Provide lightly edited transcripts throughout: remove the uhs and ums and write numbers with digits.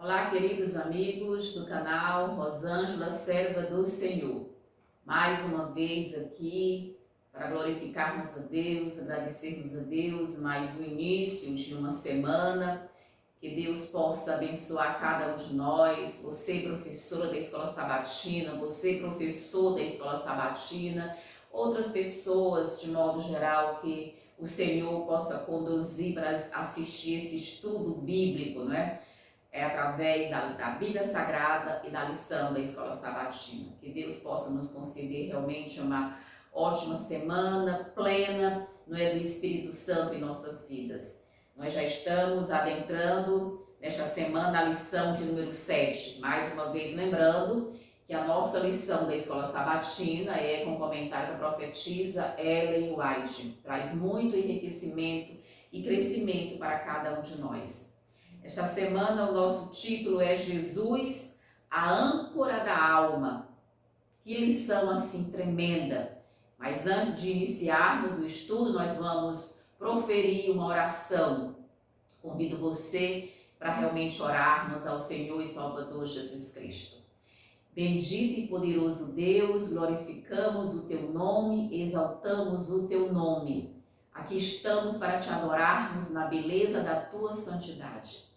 Olá, queridos amigos do canal Rosângela, serva do Senhor. Mais uma vez aqui para glorificarmos a Deus, agradecermos a Deus, mais o início de uma semana. Que Deus possa abençoar cada um de nós, você professora da Escola Sabatina, você professor da Escola Sabatina, outras pessoas de modo geral que o Senhor possa conduzir para assistir esse estudo bíblico, não é? Através da Bíblia Sagrada e da lição da Escola Sabatina. Que Deus possa nos conceder realmente uma ótima semana plena, não é, do Espírito Santo em nossas vidas. Nós já estamos adentrando nesta semana a lição de número 7. Mais uma vez lembrando que a nossa lição da Escola Sabatina é com comentário da profetisa Ellen White. Traz muito enriquecimento e crescimento para cada um de nós. Esta semana o nosso título é Jesus, a âncora da alma. Que lição assim tremenda! Mas antes de iniciarmos o estudo, nós vamos proferir uma oração. Convido você para realmente orarmos ao Senhor e Salvador Jesus Cristo. Bendito e poderoso Deus, glorificamos o Teu nome, exaltamos o Teu nome. Aqui estamos para Te adorarmos na beleza da Tua santidade.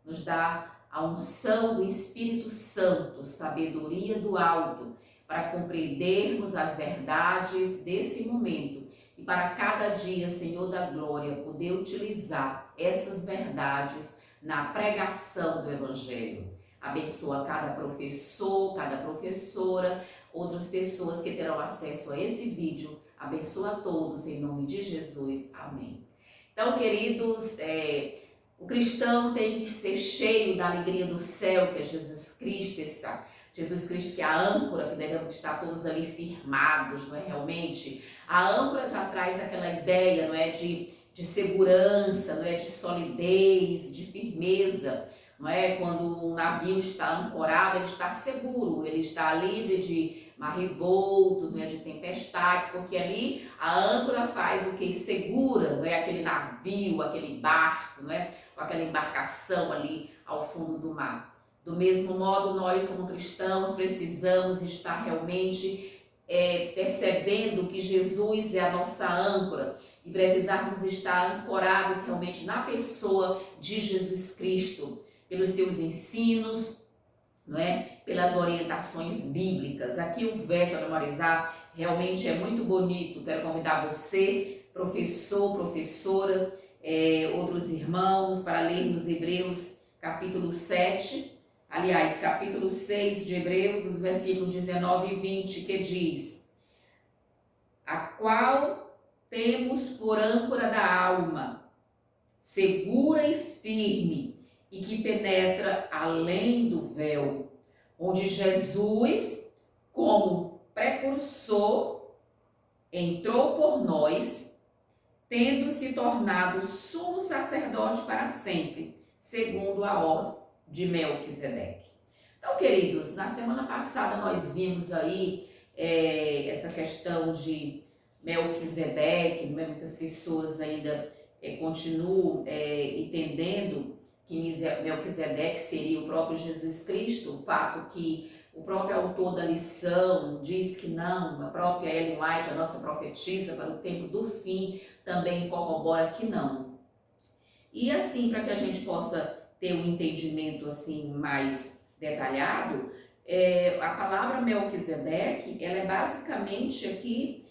Nos dá a unção do Espírito Santo, sabedoria do alto, para compreendermos as verdades desse momento e para cada dia, Senhor da glória, poder utilizar essas verdades na pregação do Evangelho. Abençoa cada professor, cada professora, outras pessoas que terão acesso a esse vídeo. Abençoa a todos em nome de Jesus. Amém. Então, queridos, o cristão tem que ser cheio da alegria do céu, que é Jesus Cristo, Jesus Cristo que é a âncora, que devemos estar todos ali firmados, não é realmente? A âncora já traz aquela ideia, não é, de segurança, não é, de solidez, de firmeza, não é? Quando um navio está ancorado, ele está seguro, ele está livre de mar revolto, não é, de tempestades, porque ali a âncora faz o que? Segura, não é, aquele navio, aquele barco, não é, com aquela embarcação ali ao fundo do mar. Do mesmo modo, nós como cristãos precisamos estar realmente percebendo que Jesus é a nossa âncora e precisarmos estar ancorados realmente na pessoa de Jesus Cristo, pelos seus ensinos, não é? Pelas orientações bíblicas. Aqui o verso a memorizar realmente é muito bonito. Quero convidar você, professor, professora, outros irmãos, para lermos Hebreus capítulo 7. Aliás, capítulo 6 de Hebreus, os versículos 19 e 20, que diz: a qual temos por âncora da alma, segura e firme, e que penetra além do véu, onde Jesus, como precursor, entrou por nós, tendo se tornado sumo sacerdote para sempre, segundo a ordem de Melquisedeque. Então, queridos, na semana passada nós vimos aí essa questão de Melquisedeque, muitas pessoas ainda continuam entendendo que Melquisedeque seria o próprio Jesus Cristo, o fato que o próprio autor da lição diz que não, a própria Ellen White, a nossa profetisa para o tempo do fim, também corrobora que não. E assim, para que a gente possa ter um entendimento assim mais detalhado, a palavra Melquisedeque, ela é basicamente aqui,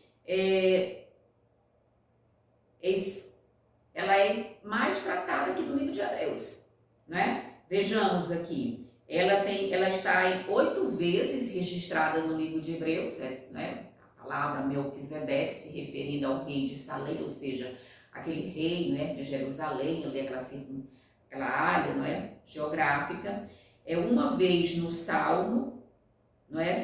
ela é mais tratada aqui no livro de Hebreus, né? Vejamos aqui, ela está em 8 vezes registrada no livro de Hebreus, né? A palavra Melquisedeque se referindo ao rei de Salém, ou seja, aquele rei, né, de Jerusalém, ali aquela área, não é, geográfica, uma vez no Salmo, não é,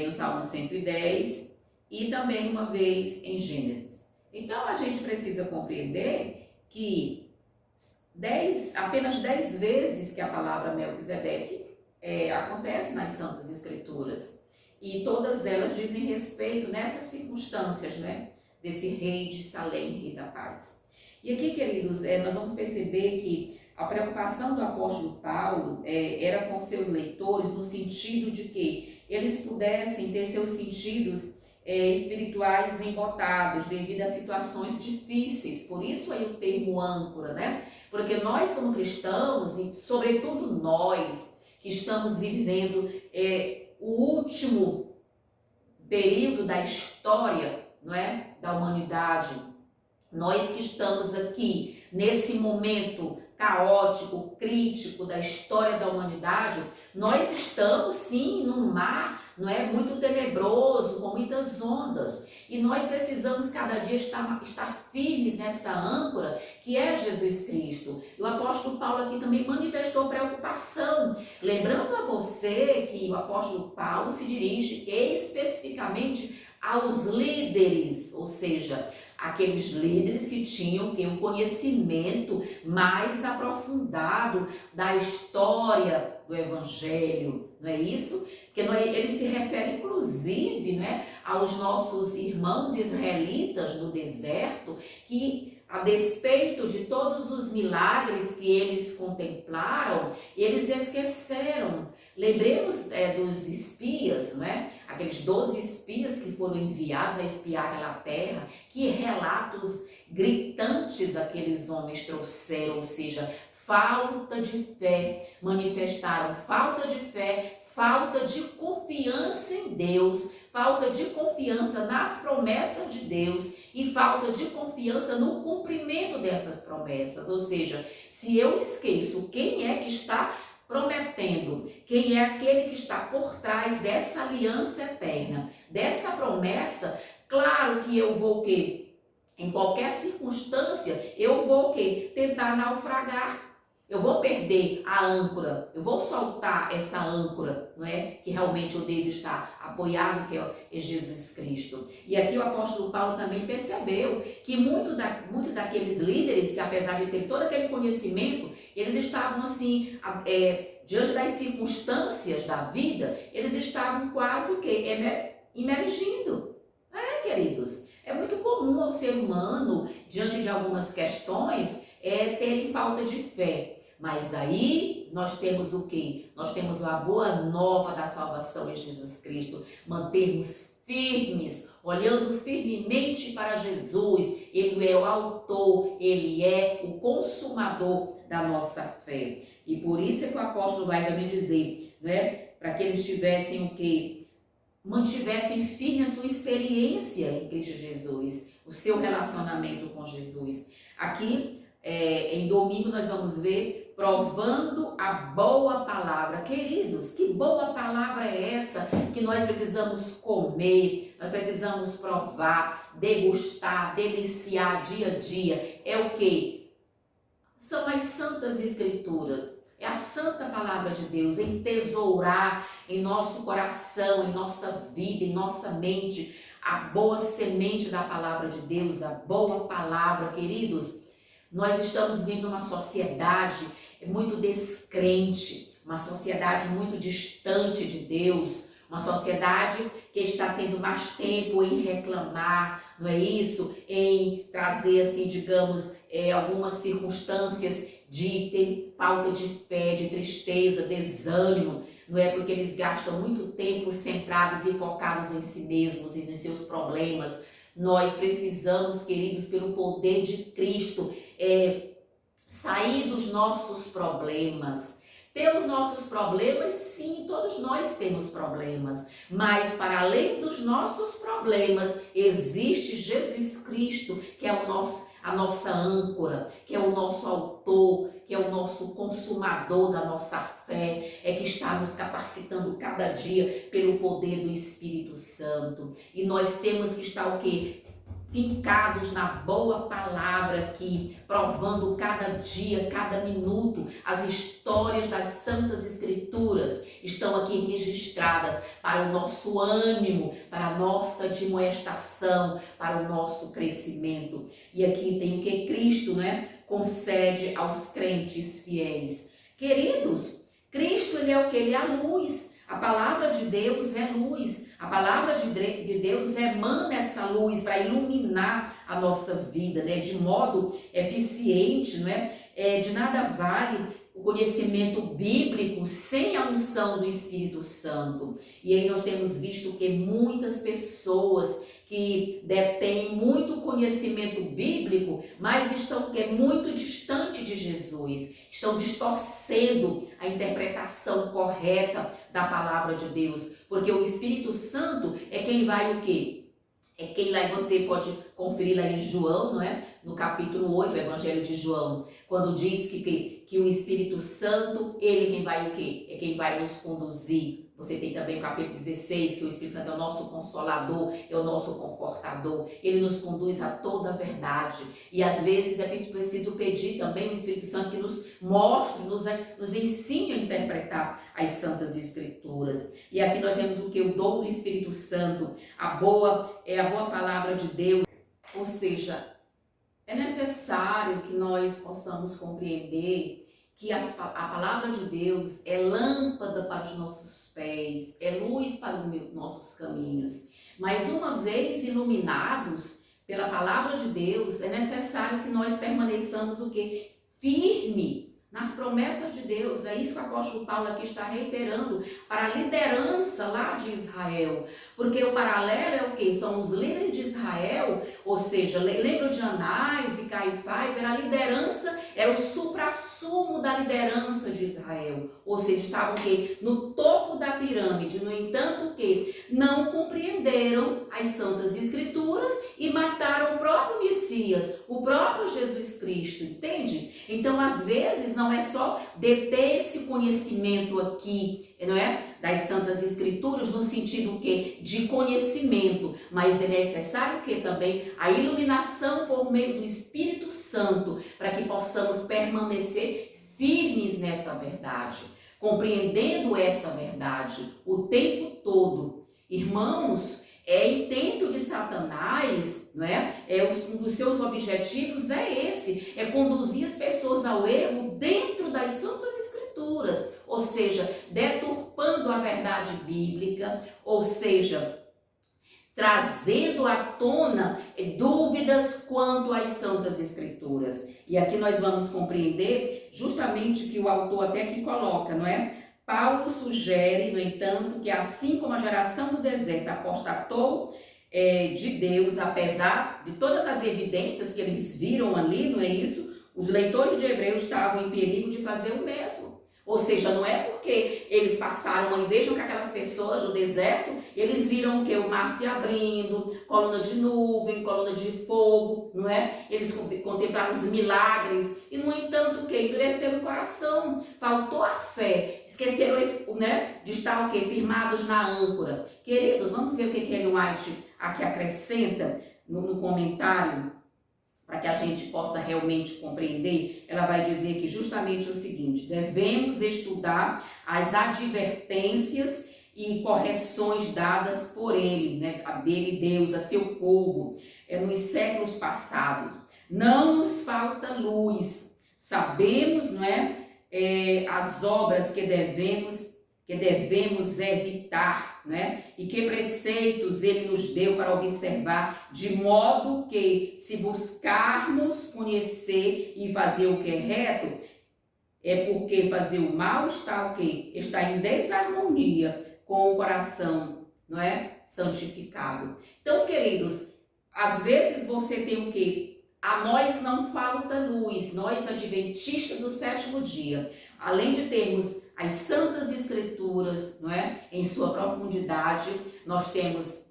no Salmo 110, e também uma vez em Gênesis. Então a gente precisa compreender que apenas 10 vezes que a palavra Melquisedeque acontece nas Santas Escrituras, e todas elas dizem respeito nessas circunstâncias, né, desse rei de Salém, rei da paz. E aqui, queridos, nós vamos perceber que a preocupação do apóstolo Paulo era com seus leitores no sentido de que eles pudessem ter seus sentidos espirituais embotados devido a situações difíceis. Por isso aí o termo âncora, né? Porque nós como cristãos, e sobretudo nós que estamos vivendo o último período da história, não é, da humanidade, nós que estamos aqui nesse momento caótico, crítico da história da humanidade, nós estamos sim num mar, não é, muito tenebroso, com muitas ondas, e nós precisamos cada dia estar firmes nessa âncora que é Jesus Cristo. E o apóstolo Paulo aqui também manifestou preocupação, lembrando a você que o apóstolo Paulo se dirige especificamente aos líderes, ou seja, aqueles líderes que tinham um conhecimento mais aprofundado da história do Evangelho, não é isso? Porque ele se refere inclusive, né, aos nossos irmãos israelitas no deserto, que a despeito de todos os milagres que eles contemplaram, eles esqueceram. Lembremos dos espias, né? Aqueles 12 espias que foram enviados a espiar aquela terra, que relatos gritantes aqueles homens trouxeram, ou seja, falta de fé, manifestaram falta de fé, falta de confiança em Deus, falta de confiança nas promessas de Deus e falta de confiança no cumprimento dessas promessas. Ou seja, se eu esqueço quem é que está prometendo, quem é aquele que está por trás dessa aliança eterna, dessa promessa, claro que eu vou em qualquer circunstância, eu vou tentar naufragar. Eu vou perder a âncora, eu vou soltar essa âncora, não é? Que realmente eu devo estar apoiado, que é Jesus Cristo. E aqui o apóstolo Paulo também percebeu que muito daqueles líderes, que apesar de ter todo aquele conhecimento, eles estavam assim, diante das circunstâncias da vida, eles estavam quase emergindo. Queridos, é muito comum ao ser humano, diante de algumas questões, terem falta de fé. Mas aí nós temos o quê? Nós temos a boa nova da salvação em Jesus Cristo. Mantermos firmes, olhando firmemente para Jesus. Ele é o autor, ele é o consumador da nossa fé. E por isso é que o apóstolo vai também dizer, né? Para que eles tivessem o quê? Mantivessem firme a sua experiência em Cristo Jesus, o seu relacionamento com Jesus. Aqui, em domingo, nós vamos ver provando a boa palavra. Queridos, que boa palavra é essa que nós precisamos comer, nós precisamos provar, degustar, deliciar dia a dia? É o quê? São as santas escrituras. É a santa palavra de Deus, entesourar em nosso coração, em nossa vida, em nossa mente, a boa semente da palavra de Deus, a boa palavra, queridos. Nós estamos vivendo uma sociedade muito descrente, uma sociedade muito distante de Deus, uma sociedade que está tendo mais tempo em reclamar, não é isso? Em trazer, assim, digamos, algumas circunstâncias de ter falta de fé, de tristeza, desânimo, não é? Porque eles gastam muito tempo centrados e focados em si mesmos e nos seus problemas. Nós precisamos, queridos, pelo poder de Cristo, sair dos nossos problemas. Ter os nossos problemas, sim, todos nós temos problemas, mas para além dos nossos problemas, existe Jesus Cristo, que é a nossa âncora, que é o nosso autor, que é o nosso consumador da nossa fé, que está nos capacitando cada dia pelo poder do Espírito Santo. E nós temos que estar o quê? Fincados na boa palavra aqui, provando cada dia, cada minuto, as histórias das Santas Escrituras estão aqui registradas para o nosso ânimo, para a nossa admoestação, para o nosso crescimento. E aqui tem o que Cristo, né, concede aos crentes fiéis. Queridos, Cristo, ele é o que? Ele é a luz. A palavra de Deus é luz, a palavra de Deus emana essa luz para iluminar a nossa vida, né, de modo eficiente, né? de nada vale o conhecimento bíblico sem a unção do Espírito Santo. E aí nós temos visto que muitas pessoas que detêm muito conhecimento bíblico, mas estão muito distante de Jesus, estão distorcendo a interpretação correta da palavra de Deus, porque o Espírito Santo é quem vai o quê? É quem lá, você pode conferir lá em João, não é? No capítulo 8, o Evangelho de João, quando diz que o Espírito Santo, ele quem vai o quê? É quem vai nos conduzir. Você tem também o capítulo 16, que o Espírito Santo é o nosso consolador, é o nosso confortador. Ele nos conduz a toda a verdade. E às vezes é preciso pedir também o Espírito Santo que nos mostre, nos ensine a interpretar as Santas Escrituras. E aqui nós temos o que? O dom do Espírito Santo, a boa palavra de Deus. Ou seja, é necessário que nós possamos compreender que a palavra de Deus é lâmpada para os nossos pés, é luz para os nossos caminhos. Mas uma vez iluminados pela palavra de Deus, é necessário que nós permaneçamos o quê? Firme nas promessas de Deus. É isso que o apóstolo Paulo aqui está reiterando para a liderança lá de Israel. Porque o paralelo é o quê? São os líderes de Israel, ou seja, lembra de Anás e Caifás, era a liderança, era o suprassumo da liderança de Israel. Ou seja, estavam o quê? No topo da pirâmide. No entanto, o quê? Não compreenderam as Santas Escrituras e mataram o próprio Messias, o próprio Jesus Cristo, entende? Então, às vezes, não é só deter esse conhecimento aqui, não é? Das Santas Escrituras, no sentido que de conhecimento, mas é necessário que também a iluminação por meio do Espírito Santo, para que possamos permanecer firmes nessa verdade, compreendendo essa verdade o tempo todo. Irmãos, intento de Satanás, não é? Um dos seus objetivos é esse, é conduzir as pessoas ao erro dentro das Santas Escrituras, ou seja, deturpando a verdade bíblica, ou seja, trazendo à tona dúvidas quanto às Santas Escrituras. E aqui nós vamos compreender justamente que o autor até aqui coloca, não é? Paulo sugere, no entanto, que assim como a geração do deserto apostatou de Deus, apesar de todas as evidências que eles viram ali, não é isso? Os leitores de Hebreus estavam em perigo de fazer o mesmo. Ou seja, não é porque eles passaram e vejam que aquelas pessoas do deserto, eles viram que o mar se abrindo, coluna de nuvem, coluna de fogo, não é? Eles contemplaram os milagres e, no entanto, que endureceram o coração, faltou a fé, esqueceram, né, de estar o quê? Firmados na âncora. Queridos, vamos ver o que Ellen White aqui acrescenta no comentário, para que a gente possa realmente compreender. Ela vai dizer que justamente o seguinte: devemos estudar as advertências e correções dadas por ele, né, dele, Deus, a seu povo, nos séculos passados. Não nos falta luz, sabemos, não é, as obras que devemos evitar, né? E que preceitos ele nos deu para observar, de modo que, se buscarmos conhecer e fazer o que é reto, é porque fazer o mal está o quê? Está em desarmonia com o coração, não é? Santificado. Então, queridos, às vezes você tem o quê? A nós não falta luz, nós adventistas do sétimo dia, além de termos as Santas Escrituras, não é? Em sua profundidade, nós temos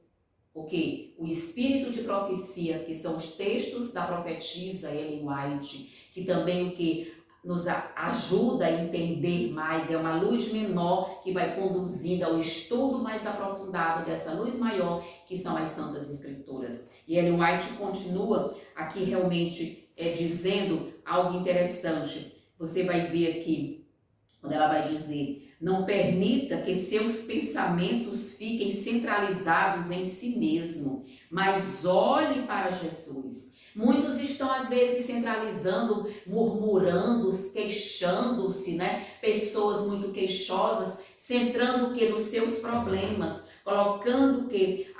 o quê? O espírito de profecia, que são os textos da profetisa Ellen White, que também o que nos ajuda a entender mais, é uma luz menor que vai conduzindo ao estudo mais aprofundado dessa luz maior, que são as Santas Escrituras. E Ellen White continua aqui realmente dizendo algo interessante. Você vai ver aqui, quando ela vai dizer: não permita que seus pensamentos fiquem centralizados em si mesmo, mas olhe para Jesus. Muitos estão às vezes centralizando, murmurando, queixando-se, né? Pessoas muito queixosas, centrando o que nos seus problemas, colocando que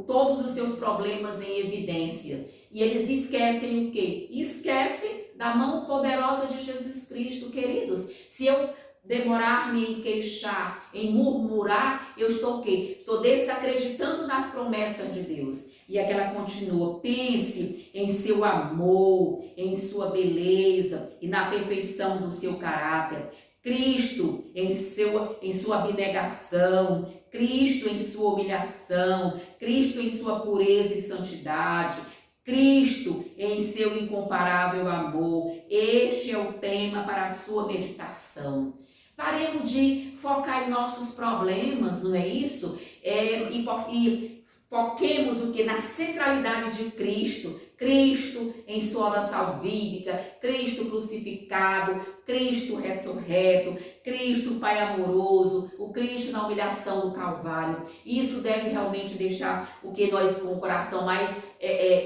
todos os seus problemas em evidência. E eles esquecem o quê? Esquecem da mão poderosa de Jesus Cristo, queridos. Se eu demorar-me em queixar, em murmurar, eu estou o quê? Estou desacreditando nas promessas de Deus. E aqui ela continua: pense em seu amor, em sua beleza e na perfeição do seu caráter. Cristo em sua abnegação, Cristo em sua humilhação, Cristo em sua pureza e santidade, Cristo em seu incomparável amor. Este é o tema para a sua meditação. Paremos de focar em nossos problemas, não é isso? E foquemos o que? Na centralidade de Cristo. Cristo em sua obra salvífica, Cristo crucificado, Cristo ressurreto, Cristo Pai amoroso, o Cristo na humilhação do Calvário. Isso deve realmente deixar o que nós com o coração mais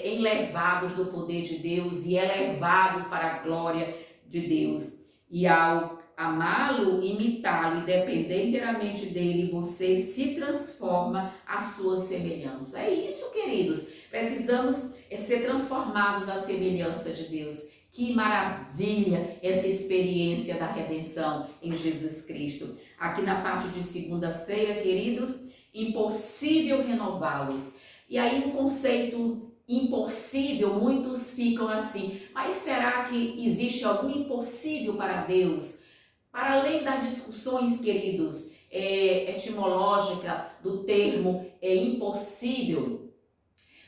enlevados do poder de Deus e elevados para a glória de Deus. E ao amá-lo, imitá-lo e depender inteiramente dele, você se transforma à sua semelhança. É isso, queridos. Precisamos ser transformados à semelhança de Deus. Que maravilha essa experiência da redenção em Jesus Cristo. Aqui na parte de segunda-feira, queridos, impossível renová-los. E aí um conceito impossível, muitos ficam assim, mas será que existe algum impossível para Deus? Para além das discussões, queridos, etimológica do termo impossível,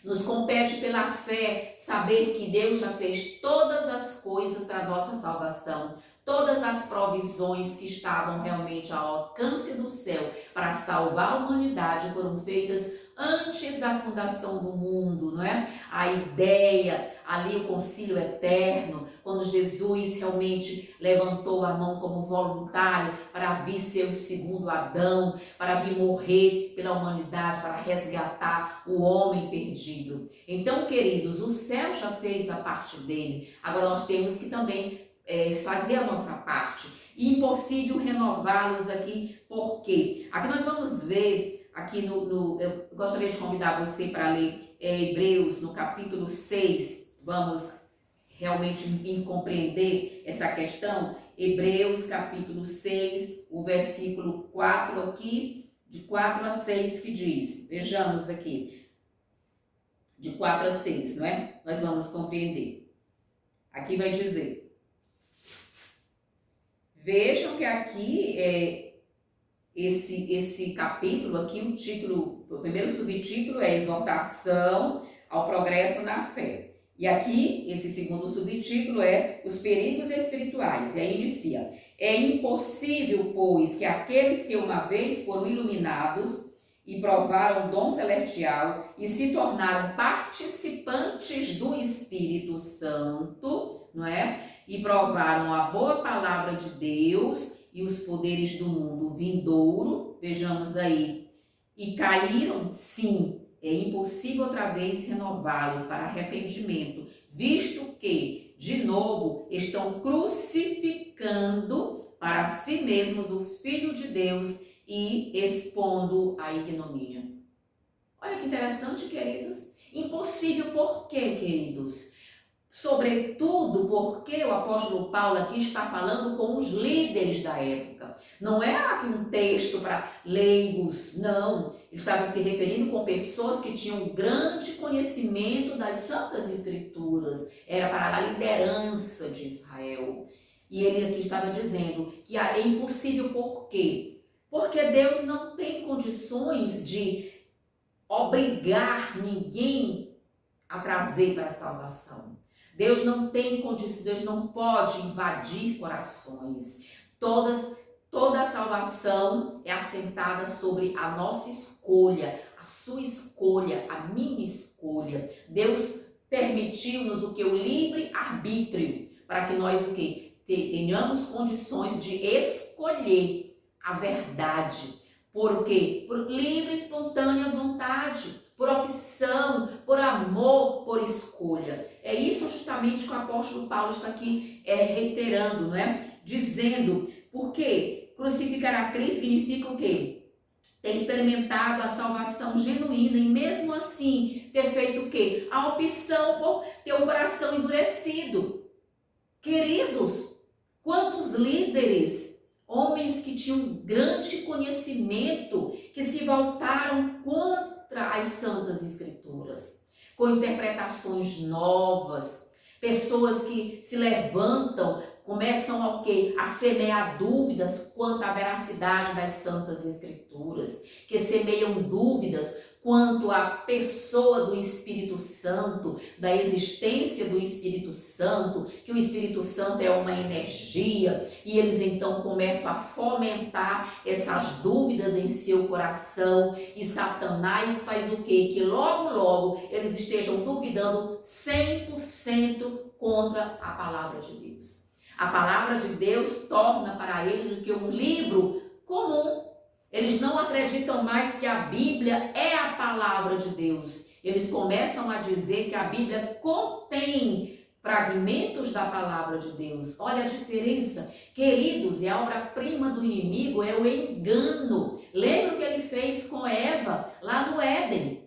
nos compete pela fé saber que Deus já fez todas as coisas para a nossa salvação. Todas as provisões que estavam realmente ao alcance do céu para salvar a humanidade foram feitas antes da fundação do mundo, não é? A ideia, ali o concílio eterno, quando Jesus realmente levantou a mão como voluntário para vir ser o segundo Adão, para vir morrer pela humanidade, para resgatar o homem perdido. Então, queridos, o céu já fez a parte dele. Agora nós temos que também fazer a nossa parte. Impossível renová-los aqui, por quê? Aqui nós vamos ver, aqui eu gostaria de convidar você para ler Hebreus no capítulo 6, vamos realmente compreender essa questão. Hebreus capítulo 6, o versículo 4 aqui, de 4 a 6 que diz, vejamos aqui, de 4 a 6, não é? Nós vamos compreender. Aqui vai dizer: vejam que aqui, esse capítulo aqui, o primeiro subtítulo é Exortação ao Progresso na Fé. E aqui, esse segundo subtítulo é Os Perigos Espirituais. E aí inicia: é impossível, pois, que aqueles que uma vez foram iluminados e provaram o dom celestial e se tornaram participantes do Espírito Santo, não é? E provaram a boa palavra de Deus e os poderes do mundo vindouro, vejamos aí, e caíram, sim, é impossível outra vez renová-los para arrependimento, visto que, de novo, estão crucificando para si mesmos o Filho de Deus e expondo a ignomínia. Olha que interessante, queridos. Impossível por quê, queridos? Sobretudo porque o apóstolo Paulo aqui está falando com os líderes da época. Não é aqui um texto para leigos, não. Ele estava se referindo com pessoas que tinham grande conhecimento das Santas Escrituras. Era para a liderança de Israel. E ele aqui estava dizendo que é impossível por quê? Porque Deus não tem condições de obrigar ninguém a trazer para a salvação. Deus não tem condição, Deus não pode invadir corações. Toda a salvação é assentada sobre a nossa escolha, a sua escolha, a minha escolha. Deus permitiu-nos o que? O livre arbítrio, para que nós o que? Tenhamos condições de escolher a verdade. Por quê? Por livre e espontânea vontade, por opção, por amor, por escolha. É isso justamente que o apóstolo Paulo está aqui reiterando, não é? Dizendo, porque crucificar a Cristo significa o quê? Ter experimentado a salvação genuína e mesmo assim ter feito o quê? A opção por ter um coração endurecido. Queridos, quantos líderes, homens que tinham grande conhecimento, que se voltaram contra as Santas Escrituras, com interpretações novas, pessoas que se levantam, começam ao quê? A semear dúvidas quanto à veracidade das Santas Escrituras, que semeiam dúvidas quanto à pessoa do Espírito Santo, da existência do Espírito Santo, que o Espírito Santo é uma energia, e eles então começam a fomentar essas dúvidas em seu coração, e Satanás faz o quê? Que logo eles estejam duvidando 100% contra a palavra de Deus. A palavra de Deus torna para eles do que um livro comum. Eles não acreditam mais que a Bíblia é a palavra de Deus. Eles começam a dizer que a Bíblia contém fragmentos da palavra de Deus. Olha a diferença. Queridos, e a obra-prima do inimigo é o engano. Lembra o que ele fez com Eva lá no Éden?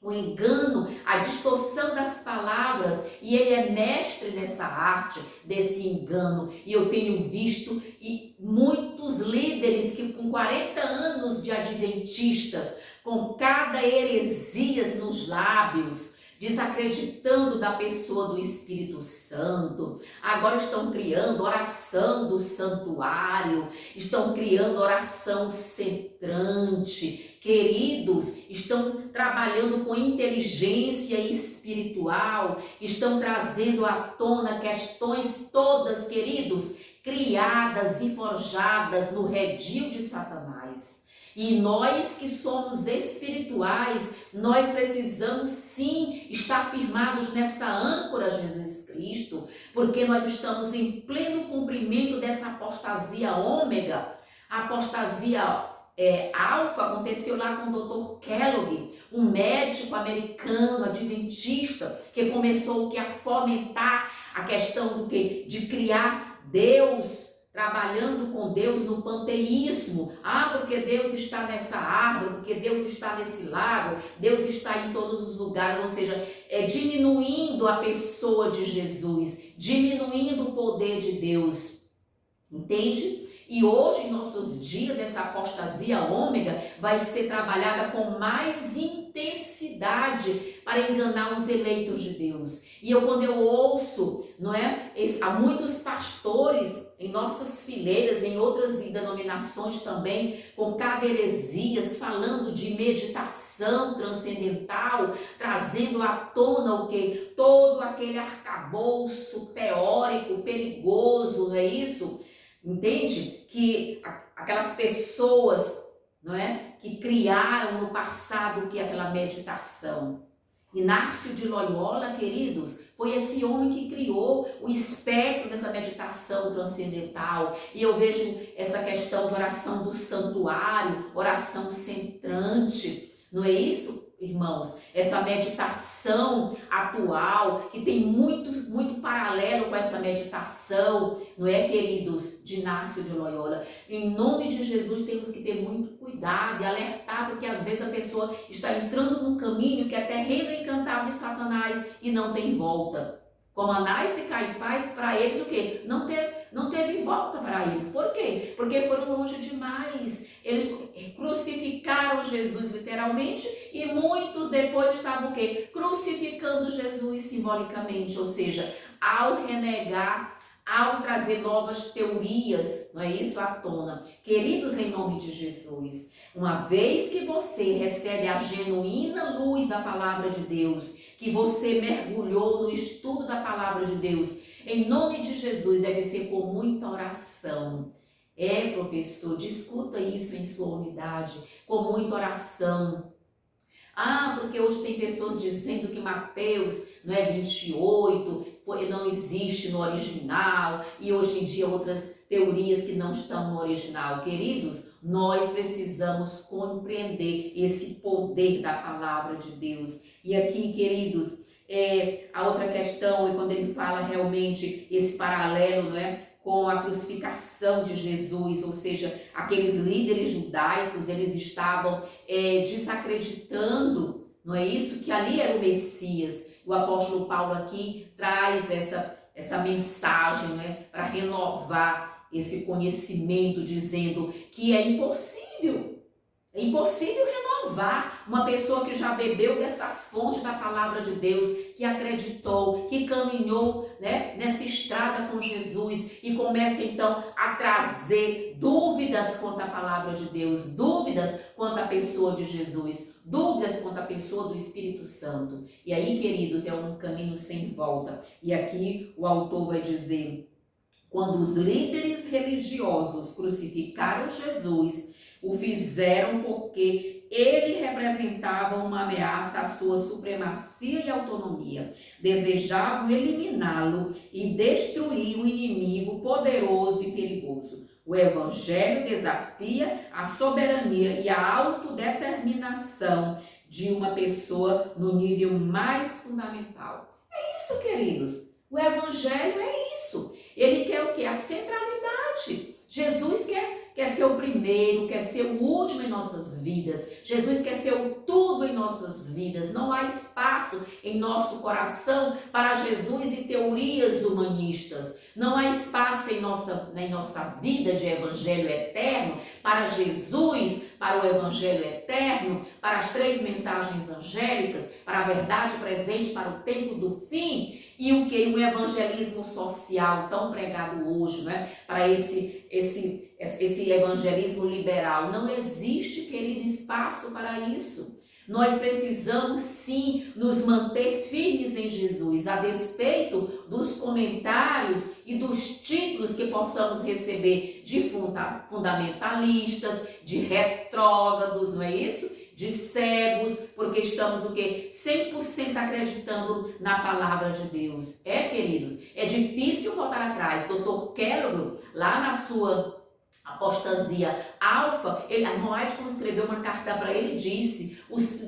O engano, a distorção das palavras, e ele é mestre nessa arte desse engano. E eu tenho visto muitos líderes que com 40 anos de adventistas, com cada heresias nos lábios, desacreditando da pessoa do Espírito Santo, agora estão criando oração do santuário, estão criando oração centrante. Queridos, estão trabalhando com inteligência espiritual, estão trazendo à tona questões todas, queridos, criadas e forjadas no redil de Satanás. E nós que somos espirituais, nós precisamos sim estar firmados nessa âncora Jesus Cristo, porque nós estamos em pleno cumprimento dessa apostasia ômega, a apostasia alfa aconteceu lá com o Dr. Kellogg, um médico americano, adventista, que começou a fomentar a questão do quê? De criar Deus, trabalhando com Deus no panteísmo. Porque Deus está nessa árvore, porque Deus está nesse lago, Deus está em todos os lugares, ou seja, diminuindo a pessoa de Jesus, diminuindo o poder de Deus. Entende? E hoje, em nossos dias, essa apostasia ômega vai ser trabalhada com mais intensidade para enganar os eleitos de Deus. E quando eu ouço, há muitos pastores em nossas fileiras, em outras denominações também, com cada heresias, falando de meditação transcendental, trazendo à tona o quê? Todo aquele arcabouço teórico perigoso, não é isso? Entende? Que aquelas pessoas, que criaram no passado que aquela meditação. Inácio de Loyola, queridos, foi esse homem que criou o espectro dessa meditação transcendental. E eu vejo essa questão de oração do santuário, oração centrante, não é isso, irmãos? Essa meditação atual, que tem muito paralelo com essa meditação, não é, queridos, de Inácio de Loyola. Em nome de Jesus, temos que ter muito cuidado e alertar, porque às vezes a pessoa está entrando num caminho que é terreno encantado de Satanás e não tem volta. Como Anás e Caifás, para eles o quê? Não teve volta para eles. Por quê? Porque foram longe demais. Eles crucificaram Jesus literalmente e muitos depois estavam o quê? Crucificando Jesus simbolicamente. Ou seja, ao renegar, ao trazer novas teorias, não é isso, à tona. Queridos, em nome de Jesus, uma vez que você recebe a genuína luz da palavra de Deus, que você mergulhou no estudo da palavra de Deus, em nome de Jesus, deve ser com muita oração. Professor, discuta isso em sua unidade, com muita oração. Porque hoje tem pessoas dizendo que Mateus 28 não existe no original, e hoje em dia outras teorias que não estão no original. Queridos, nós precisamos compreender esse poder da palavra de Deus. E aqui, queridos, a outra questão é quando ele fala realmente esse paralelo, com a crucificação de Jesus, ou seja, aqueles líderes judaicos, eles estavam desacreditando, não é isso? Que ali era o Messias. O apóstolo Paulo aqui traz essa mensagem, né, para renovar esse conhecimento, dizendo que é impossível renovar uma pessoa que já bebeu dessa fonte da palavra de Deus, que acreditou, que caminhou, né, nessa estrada com Jesus e começa então a trazer dúvidas quanto à palavra de Deus, dúvidas quanto à pessoa de Jesus, dúvidas quanto à pessoa do Espírito Santo. E aí, queridos, é um caminho sem volta. E aqui o autor vai dizer: quando os líderes religiosos crucificaram Jesus, o fizeram porque ele representava uma ameaça à sua supremacia e autonomia. Desejavam eliminá-lo e destruir o inimigo poderoso e perigoso. O Evangelho desafia a soberania e a autodeterminação de uma pessoa no nível mais fundamental. É isso, queridos. O Evangelho é isso. Ele quer o quê? A centralidade. Jesus quer ser o primeiro, quer ser o último em nossas vidas. Jesus quer ser o tudo em nossas vidas. Não há espaço em nosso coração para Jesus e teorias humanistas. Não há espaço em nossa vida de evangelho eterno para Jesus, para o evangelho eterno, para as 3 mensagens angélicas, para a verdade presente, para o tempo do fim. E o que? O evangelismo social tão pregado hoje, né? Para esse evangelismo liberal. Não existe, querido, espaço para isso. Nós precisamos sim nos manter firmes em Jesus, a despeito dos comentários e dos títulos que possamos receber de fundamentalistas, de retrógrados, não é isso? De cegos, porque estamos o quê? 100% acreditando na palavra de Deus. Queridos, é difícil voltar atrás. Dr. Kellogg, lá na sua apostasia alfa, a irmã White, quando escreveu uma carta para ele, disse: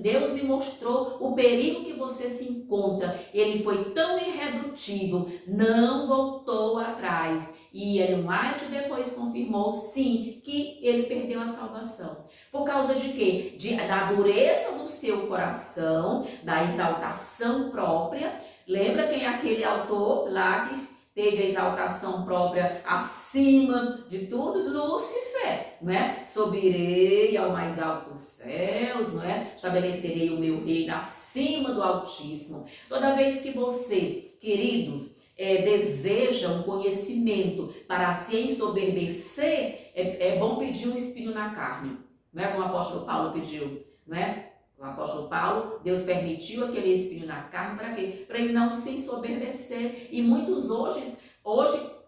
Deus me mostrou o perigo que você se encontra. Ele foi tão irredutível, não voltou atrás. E Ellen White depois confirmou, sim, que ele perdeu a salvação. Por causa de quê? Da dureza do seu coração, da exaltação própria. Lembra quem é aquele autor lá que teve a exaltação própria acima de todos? Lúcifer, não é? Subirei ao mais altos céus, não é? Estabelecerei o meu reino acima do Altíssimo. Toda vez que você, queridos, deseja um conhecimento para se ensoberbecer, é bom pedir um espinho na carne, não é? Como o apóstolo Paulo pediu, não é? O apóstolo Paulo, Deus permitiu aquele espinho na carne para quê? Para ele não se ensoberbecer. E muitos hoje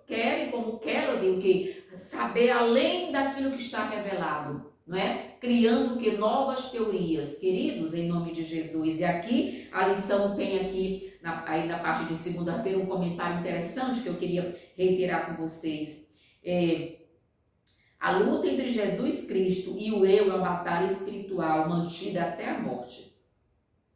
querem, como Kellogg, o quê? Saber além daquilo que está revelado, não é? Criando o quê? Novas teorias. Queridos, em nome de Jesus. E aqui a lição tem aqui, aí na parte de segunda-feira, um comentário interessante que eu queria reiterar com vocês. A luta entre Jesus Cristo e o eu é uma batalha espiritual mantida até a morte.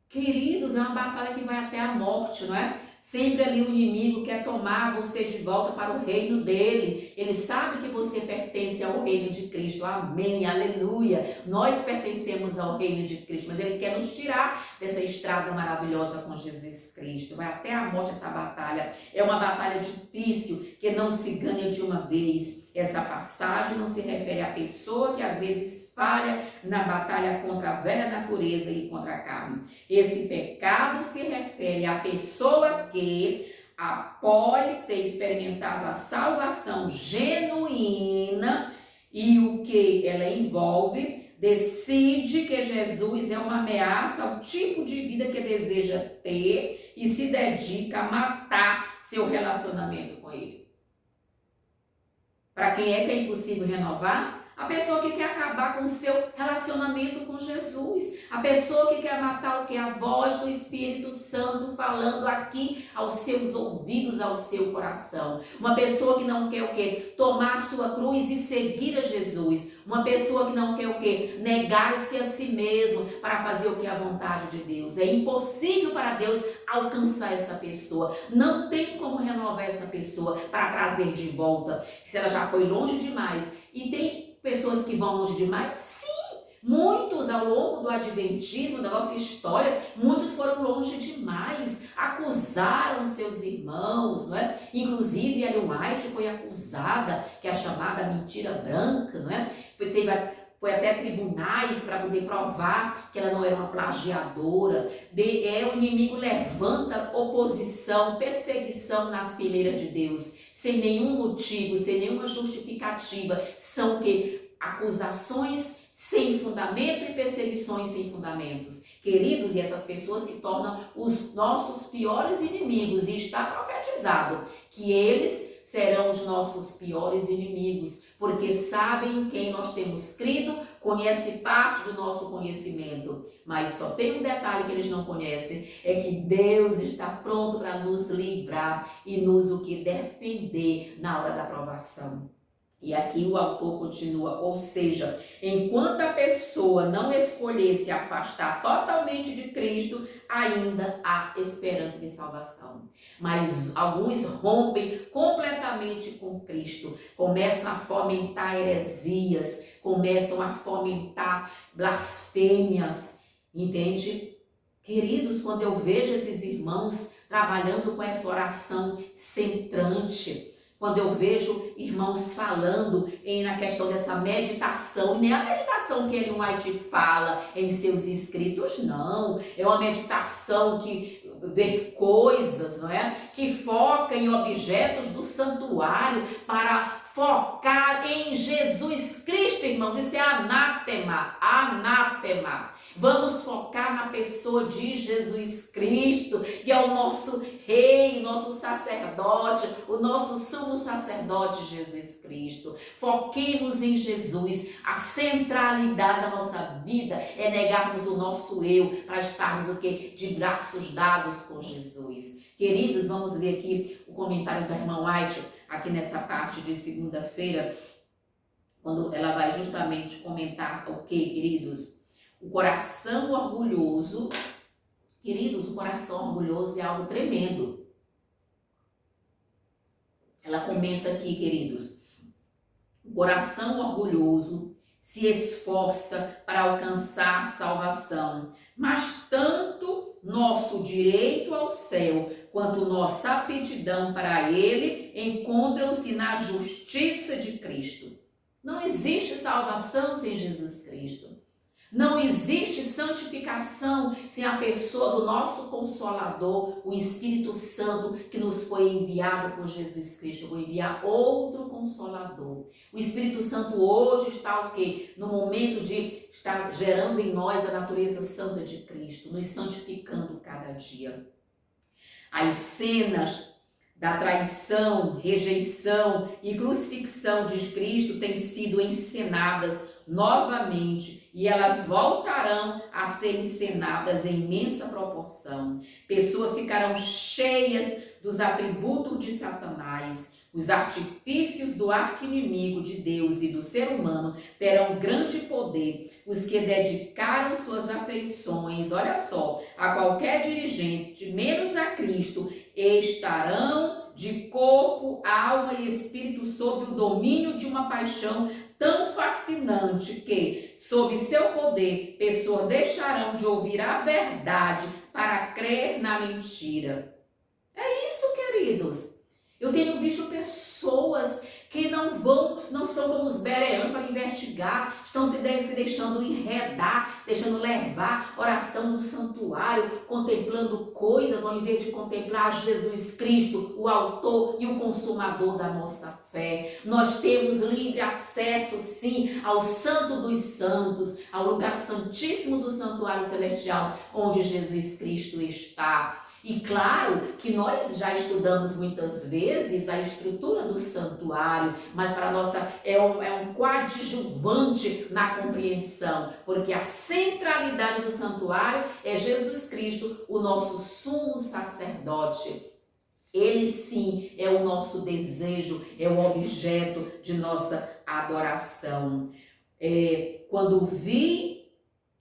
Queridos, é uma batalha que vai até a morte, não é? Sempre ali o inimigo quer tomar você de volta para o reino dele. Ele sabe que você pertence ao reino de Cristo. Amém, aleluia. Nós pertencemos ao reino de Cristo, mas ele quer nos tirar dessa estrada maravilhosa com Jesus Cristo. Vai até a morte essa batalha. É uma batalha difícil que não se ganha de uma vez. Essa passagem não se refere à pessoa que às vezes falha na batalha contra a velha natureza e contra a carne. Esse pecado se refere à pessoa que, após ter experimentado a salvação genuína e o que ela envolve, decide que Jesus é uma ameaça ao tipo de vida que deseja ter e se dedica a matar seu relacionamento com ele. Para quem é que é impossível renovar? A pessoa que quer acabar com o seu relacionamento com Jesus. A pessoa que quer matar o que? A voz do Espírito Santo falando aqui aos seus ouvidos, ao seu coração. Uma pessoa que não quer o quê? Tomar a sua cruz e seguir a Jesus. Uma pessoa que não quer o quê? Negar-se a si mesmo para fazer o que? A vontade de Deus. É impossível para Deus alcançar essa pessoa. Não tem como renovar essa pessoa para trazer de volta. Se ela já foi longe demais. E tem pessoas que vão longe demais? Sim, Muitos, ao longo do adventismo, da nossa história, muitos foram longe demais, acusaram seus irmãos, não é? Inclusive, Ellen White foi acusada, que é a chamada mentira branca, não é? Foi até tribunais para poder provar que ela não era uma plagiadora. O inimigo levanta oposição, perseguição nas fileiras de Deus, sem nenhum motivo, sem nenhuma justificativa. São que acusações sem fundamento e perseguições sem fundamentos. Queridos, e essas pessoas se tornam os nossos piores inimigos, e está profetizado que eles serão os nossos piores inimigos, porque sabem em quem nós temos crido, conhece parte do nosso conhecimento. Mas só tem um detalhe que eles não conhecem, é que Deus está pronto para nos livrar e nos defender na hora da provação. E aqui o autor continua, ou seja, enquanto a pessoa não escolher se afastar totalmente de Cristo, ainda há esperança de salvação. Mas alguns rompem completamente com Cristo, começam a fomentar heresias, começam a fomentar blasfêmias, entende? Queridos, quando eu vejo esses irmãos trabalhando com essa oração centrante, quando eu vejo irmãos falando na questão dessa meditação, e nem a meditação que Ellen White fala em seus escritos, não. É uma meditação que vê coisas, não é? Que foca em objetos do santuário para focar em Jesus Cristo, irmãos. Isso é anátema, anátema. Vamos focar na pessoa de Jesus Cristo, que é o nosso rei, o nosso sacerdote, o nosso sumo sacerdote Jesus Cristo. Foquemos em Jesus. A centralidade da nossa vida é negarmos o nosso eu para estarmos o quê? De braços dados com Jesus. Queridos, vamos ver aqui o comentário da irmã White, aqui nessa parte de segunda-feira, quando ela vai justamente comentar o quê, queridos? O coração orgulhoso. Queridos, o coração orgulhoso é algo tremendo. Ela comenta aqui, queridos, o coração orgulhoso se esforça para alcançar a salvação, mas tanto nosso direito ao céu quanto nossa aptidão para ele encontram-se na justiça de Cristo. Não existe salvação sem Jesus Cristo. Não existe santificação sem a pessoa do nosso Consolador, o Espírito Santo, que nos foi enviado por Jesus Cristo. Eu vou enviar outro Consolador. O Espírito Santo hoje está o quê? No momento de estar gerando em nós a natureza santa de Cristo, nos santificando cada dia. As cenas da traição, rejeição e crucifixão de Cristo têm sido encenadas novamente e elas voltarão a ser encenadas em imensa proporção. Pessoas ficarão cheias dos atributos de Satanás. Os artifícios do arqui-inimigo de Deus e do ser humano terão grande poder. Os que dedicaram suas afeições, olha só, a qualquer dirigente, menos a Cristo, estarão de corpo, alma e espírito sob o domínio de uma paixão tão fascinante que, sob seu poder, pessoas deixarão de ouvir a verdade para crer na mentira. É isso, queridos. Eu tenho visto pessoas que não são como os bereanos para investigar, estão se deixando enredar, deixando levar oração no santuário, contemplando coisas ao invés de contemplar Jesus Cristo, o autor e o consumador da nossa fé. Nós temos livre acesso, sim, ao Santo dos Santos, ao lugar santíssimo do santuário celestial, onde Jesus Cristo está. E claro que nós já estudamos muitas vezes a estrutura do santuário, mas para nós é um coadjuvante na compreensão, porque a centralidade do santuário é Jesus Cristo, o nosso sumo sacerdote. Ele sim é o nosso desejo, é o objeto de nossa adoração. Quando vi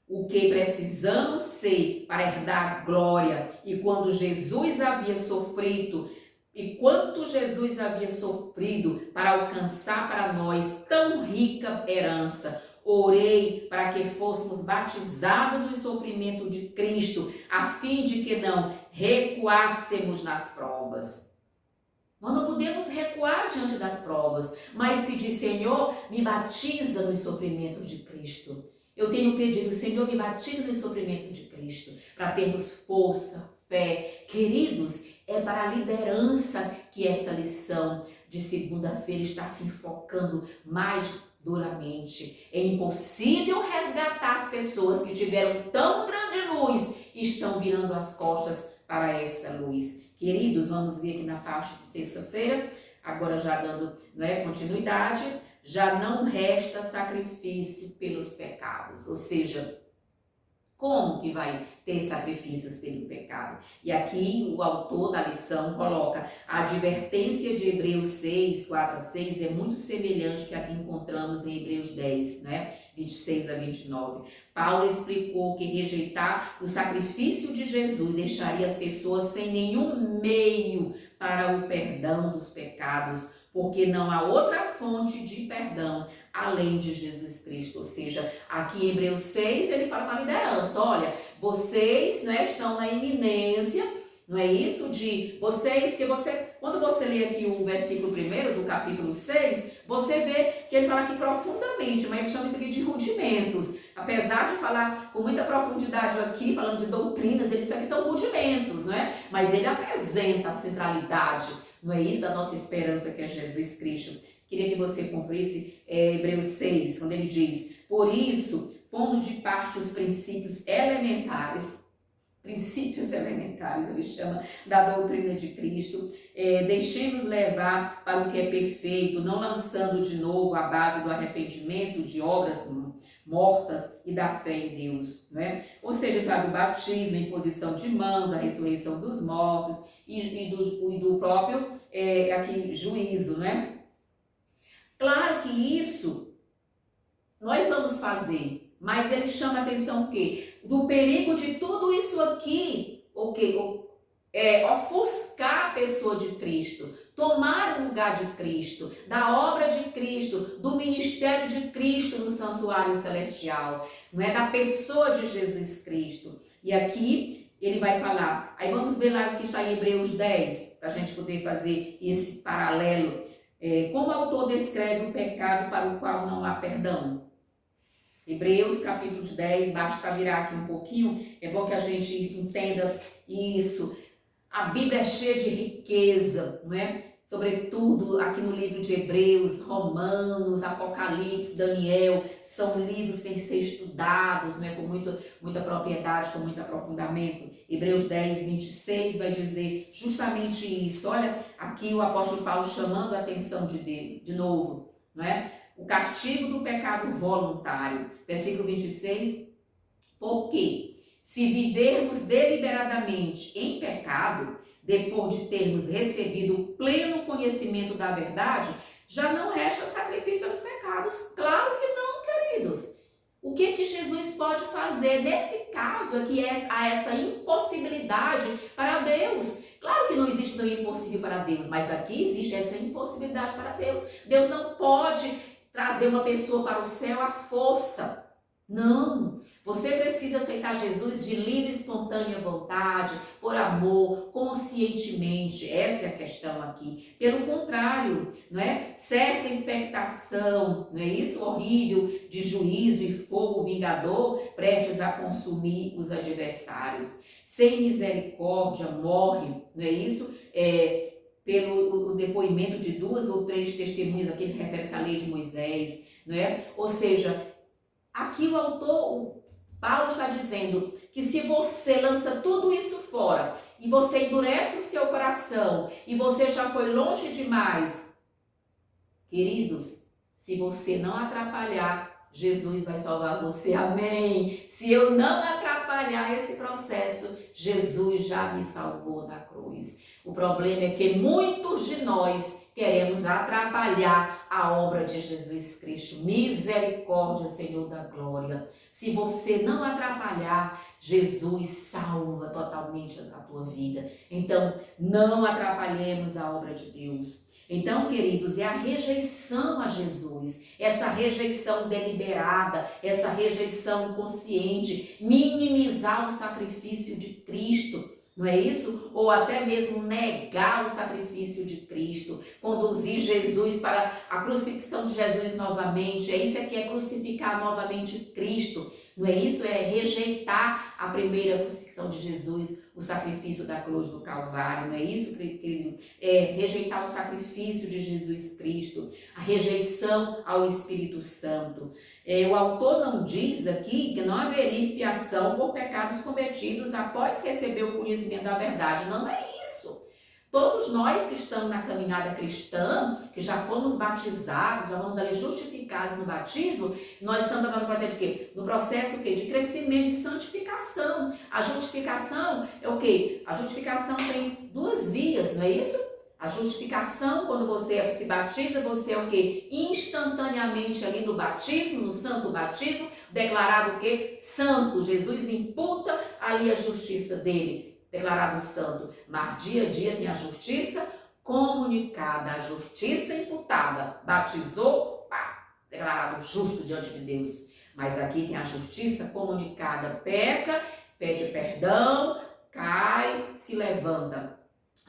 o que precisamos ser para herdar glória, e quando Jesus havia sofrido, e quanto Jesus havia sofrido para alcançar para nós tão rica herança, orei para que fôssemos batizados no sofrimento de Cristo, a fim de que não recuássemos nas provas. Nós não podemos recuar diante das provas, mas pedir, Senhor, me batiza no sofrimento de Cristo. Eu tenho pedido, Senhor, me batiza no sofrimento de Cristo, para termos força, fé. Queridos, é para a liderança que essa lição de segunda-feira está se enfocando mais duramente. É impossível resgatar as pessoas que tiveram tão grande luz e estão virando as costas para essa luz. Queridos, vamos ver aqui na parte de terça-feira, agora já dando continuidade, já não resta sacrifício pelos pecados, ou seja, como que vai ter sacrifícios pelo pecado? E aqui o autor da lição coloca a advertência de Hebreus 6, 4 a 6 é muito semelhante que a que encontramos em Hebreus 10, 26 a 29. Paulo explicou que rejeitar o sacrifício de Jesus deixaria as pessoas sem nenhum meio para o perdão dos pecados, porque não há outra fonte de perdão além de Jesus Cristo. Ou seja, aqui em Hebreus 6 ele fala com a liderança, olha, vocês estão na iminência, não é isso? De vocês, quando você lê aqui o versículo 1 do capítulo 6, você vê que ele fala aqui profundamente, mas ele chama isso aqui de rudimentos. Apesar de falar com muita profundidade aqui, falando de doutrinas, eles aqui são rudimentos, mas ele apresenta a centralidade, não é isso? Da nossa esperança, que é Jesus Cristo. Queria que você conferisse Hebreus 6, quando ele diz, por isso, pondo de parte os princípios elementares, ele chama da doutrina de Cristo, deixemos levar para o que é perfeito, não lançando de novo a base do arrependimento, de obras mortas e da fé em Deus, Ou seja, para do batismo, imposição de mãos, a ressurreição dos mortos e do próprio aqui, juízo, Claro que isso nós vamos fazer, mas ele chama a atenção o quê? Do perigo de tudo isso aqui, ofuscar a pessoa de Cristo, tomar o lugar de Cristo, da obra de Cristo, do ministério de Cristo no santuário celestial, da pessoa de Jesus Cristo. E aqui ele vai falar, aí vamos ver lá o que está em Hebreus 10, para a gente poder fazer esse paralelo. Como o autor descreve o pecado para o qual não há perdão? Hebreus capítulo 10, basta virar aqui um pouquinho, é bom que a gente entenda isso. A Bíblia é cheia de riqueza, Sobretudo aqui no livro de Hebreus, Romanos, Apocalipse, Daniel, são livros que têm que ser estudados, com muita propriedade, com muito aprofundamento. Hebreus 10, 26 vai dizer justamente isso. Olha, aqui o apóstolo Paulo chamando a atenção de Deus, de novo, O castigo do pecado voluntário. Versículo 26, porque se vivermos deliberadamente em pecado, depois de termos recebido o pleno conhecimento da verdade, já não resta sacrifício pelos pecados. Claro que não, queridos. O que Jesus pode fazer nesse caso aqui há essa impossibilidade para Deus? Claro que não existe nenhum impossível para Deus, mas aqui existe essa impossibilidade para Deus. Deus não pode trazer uma pessoa para o céu à força. Não, você precisa aceitar Jesus de livre e espontânea vontade, por amor, conscientemente. Essa é a questão aqui. Pelo contrário, certa expectação, não é isso? Horrível de juízo e fogo vingador, prestes a consumir os adversários. Sem misericórdia morre, não é isso? Pelo depoimento de 2 ou 3 testemunhas, aqui refere-se à lei de Moisés, Ou seja, aqui o autor, Paulo está dizendo que se você lança tudo isso fora e você endurece o seu coração e você já foi longe demais, queridos, se você não atrapalhar, Jesus vai salvar você, amém. Se eu não atrapalhar esse processo, Jesus já me salvou na cruz. O problema é que muitos de nós queremos atrapalhar a obra de Jesus Cristo. Misericórdia, Senhor da glória. Se você não atrapalhar, Jesus salva totalmente a tua vida. Então, não atrapalhemos a obra de Deus. Então, queridos, é a rejeição a Jesus, essa rejeição deliberada, essa rejeição consciente, minimizar o sacrifício de Cristo, não é isso? Ou até mesmo negar o sacrifício de Cristo, conduzir Jesus para a crucifixão de Jesus novamente. É isso que é crucificar novamente Cristo. Não é isso? É rejeitar a primeira crucifixão de Jesus, o sacrifício da cruz do Calvário. Não é isso, querido? É rejeitar o sacrifício de Jesus Cristo, a rejeição ao Espírito Santo. O autor não diz aqui que não haveria expiação por pecados cometidos após receber o conhecimento da verdade. Não é isso. Todos nós que estamos na caminhada cristã, que já fomos batizados, já fomos ali justificados no batismo, nós estamos agora no processo de quê? No processo de crescimento e santificação. A justificação é o quê? A justificação tem duas vias, não é isso? A justificação, quando você se batiza, você é o quê? Instantaneamente ali no batismo, no santo batismo, declarado o quê? Santo. Jesus imputa ali a justiça dele, declarado santo. Mas dia a dia tem a justiça comunicada, a justiça imputada. Batizou, pá, declarado justo diante de Deus. Mas aqui tem a justiça comunicada. Peca, pede perdão, cai, se levanta.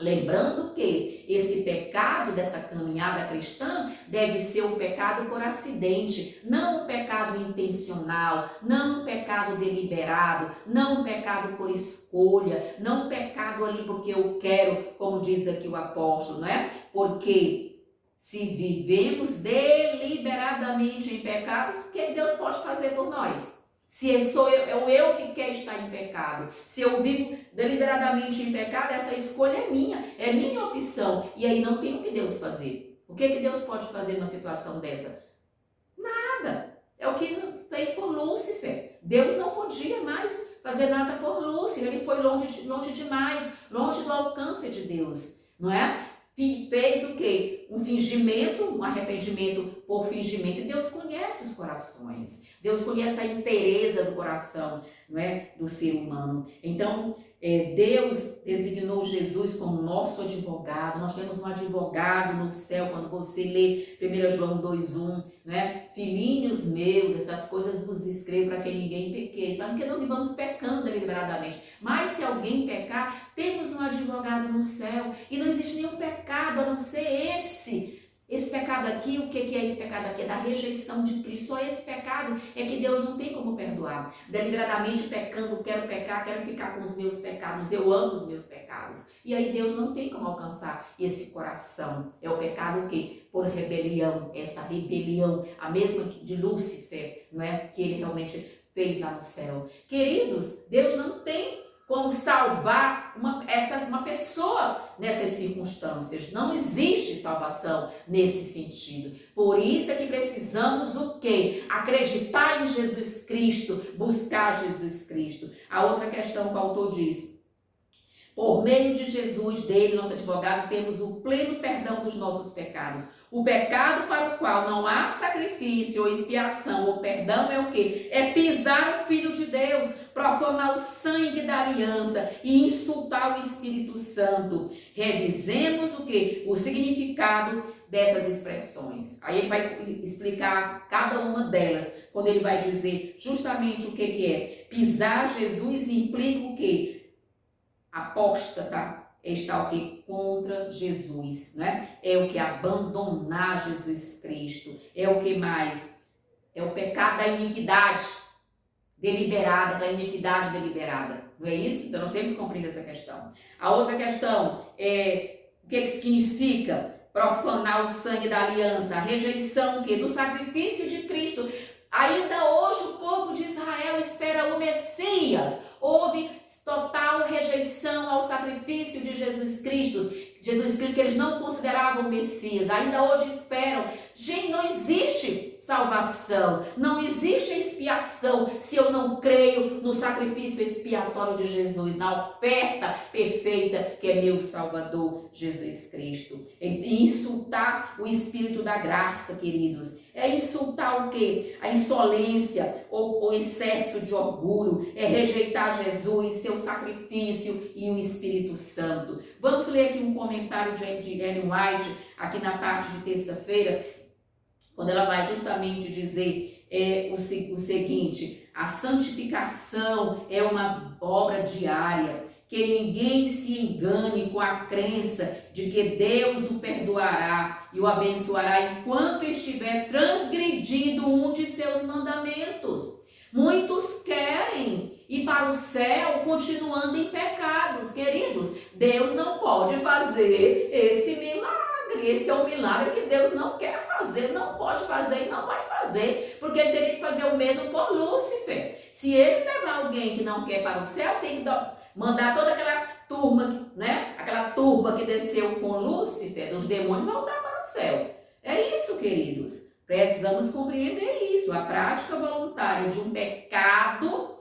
Lembrando que esse pecado dessa caminhada cristã deve ser um pecado por acidente, não um pecado intencional, não um pecado deliberado, não um pecado por escolha, não um pecado ali porque eu quero, como diz aqui o apóstolo, não é? Porque se vivemos deliberadamente em pecados, o que Deus pode fazer por nós? Se é o eu que quer estar em pecado, se eu vivo deliberadamente em pecado, essa escolha é minha opção. E aí não tem o que Deus fazer. O que Deus pode fazer numa situação dessa? Nada. É o que fez por Lúcifer. Deus não podia mais fazer nada por Lúcifer. Ele foi longe demais, longe do alcance de Deus, não é? Fez o quê? Um fingimento, um arrependimento por fingimento. E Deus conhece os corações. Deus conhece a inteireza do coração, não é? Do ser humano. Então, Deus designou Jesus como nosso advogado. Nós temos um advogado no céu. Quando você lê 1 João 2,1, né? Filhinhos meus, essas coisas vos escrevo para que ninguém pequeis, para que não vivamos pecando deliberadamente. Mas se alguém pecar, temos um advogado no céu. E não existe nenhum pecado a não ser esse. Esse pecado aqui, o que é esse pecado aqui? É da rejeição de Cristo. Só esse pecado é que Deus não tem como perdoar. Deliberadamente pecando, quero pecar, quero ficar com os meus pecados, eu amo os meus pecados. E aí Deus não tem como alcançar esse coração. É o pecado o quê? Por rebelião, essa rebelião, a mesma de Lúcifer, não é? Que ele realmente fez lá no céu. Queridos, Deus não tem como salvar uma pessoa nessas circunstâncias. Não existe salvação nesse sentido. Por isso é que precisamos o quê? Acreditar em Jesus Cristo, buscar Jesus Cristo. A outra questão que o autor diz: por meio de Jesus, dele, nosso advogado, temos o pleno perdão dos nossos pecados. O pecado para o qual não há sacrifício ou expiação ou perdão é o quê? É pisar o Filho de Deus, profanar o sangue da aliança e insultar o Espírito Santo. Revisemos o quê? O significado dessas expressões. Aí ele vai explicar cada uma delas, quando ele vai dizer justamente o que é. Pisar Jesus implica o quê? Apóstata. Está o que? Contra Jesus, né? É o que? Abandonar Jesus Cristo. É o que mais? É o pecado da iniquidade deliberada, da iniquidade deliberada. Não é isso? Então nós temos que compreender essa questão. A outra questão é o que significa profanar o sangue da aliança, a rejeição do sacrifício de Cristo. Ainda hoje o povo de Israel espera o Messias. Houve total rejeição ao sacrifício de Jesus Cristo. Jesus Cristo que eles não consideravam Messias. Ainda hoje esperam. Gente, não existe salvação, não existe expiação se eu não creio no sacrifício expiatório de Jesus, na oferta perfeita que é meu Salvador Jesus Cristo. E insultar o Espírito da graça, queridos, é insultar o quê? A insolência ou o excesso de orgulho, é rejeitar Jesus, seu sacrifício e o Espírito Santo. Vamos ler aqui um comentário de Ellen White, aqui na parte de terça-feira, quando ela vai justamente dizer o seguinte: a santificação é uma obra diária, que ninguém se engane com a crença de que Deus o perdoará e o abençoará enquanto estiver transgredindo um de seus mandamentos. Muitos querem ir para o céu continuando em pecados, queridos. Deus não pode fazer esse milagre. Esse é um milagre que Deus não quer fazer, não pode fazer e não vai fazer, porque ele teria que fazer o mesmo por Lúcifer. Se ele levar alguém que não quer para o céu, tem que mandar toda aquela turma, né? Aquela turba que desceu com Lúcifer, dos demônios, voltar para o céu. É isso, queridos. Precisamos compreender isso. A prática voluntária de um pecado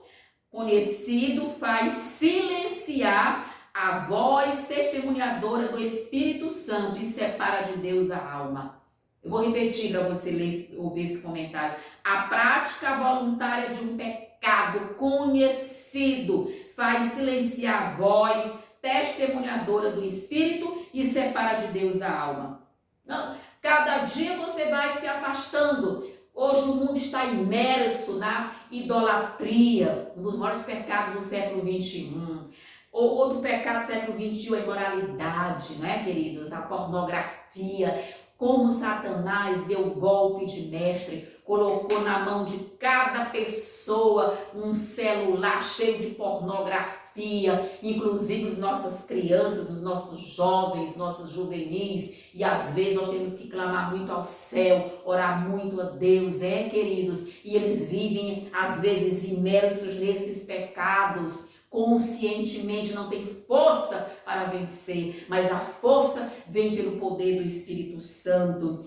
conhecido faz silenciar a voz testemunhadora do Espírito Santo e separa de Deus a alma. Eu vou repetir para você ouvir esse comentário. A prática voluntária de um pecado conhecido faz silenciar a voz testemunhadora do Espírito e separa de Deus a alma. Não, cada dia você vai se afastando. Hoje o mundo está imerso na idolatria, um dos maiores pecados do século XXI. Outro pecado do século XXI é a imoralidade, não é, queridos? A pornografia. Como Satanás deu golpe de mestre, colocou na mão de cada pessoa um celular cheio de pornografia, inclusive as nossas crianças, os nossos jovens, nossos juvenis, e às vezes nós temos que clamar muito ao céu, orar muito a Deus, queridos, e eles vivem às vezes imersos nesses pecados, conscientemente não tem força para vencer, mas a força vem pelo poder do Espírito Santo.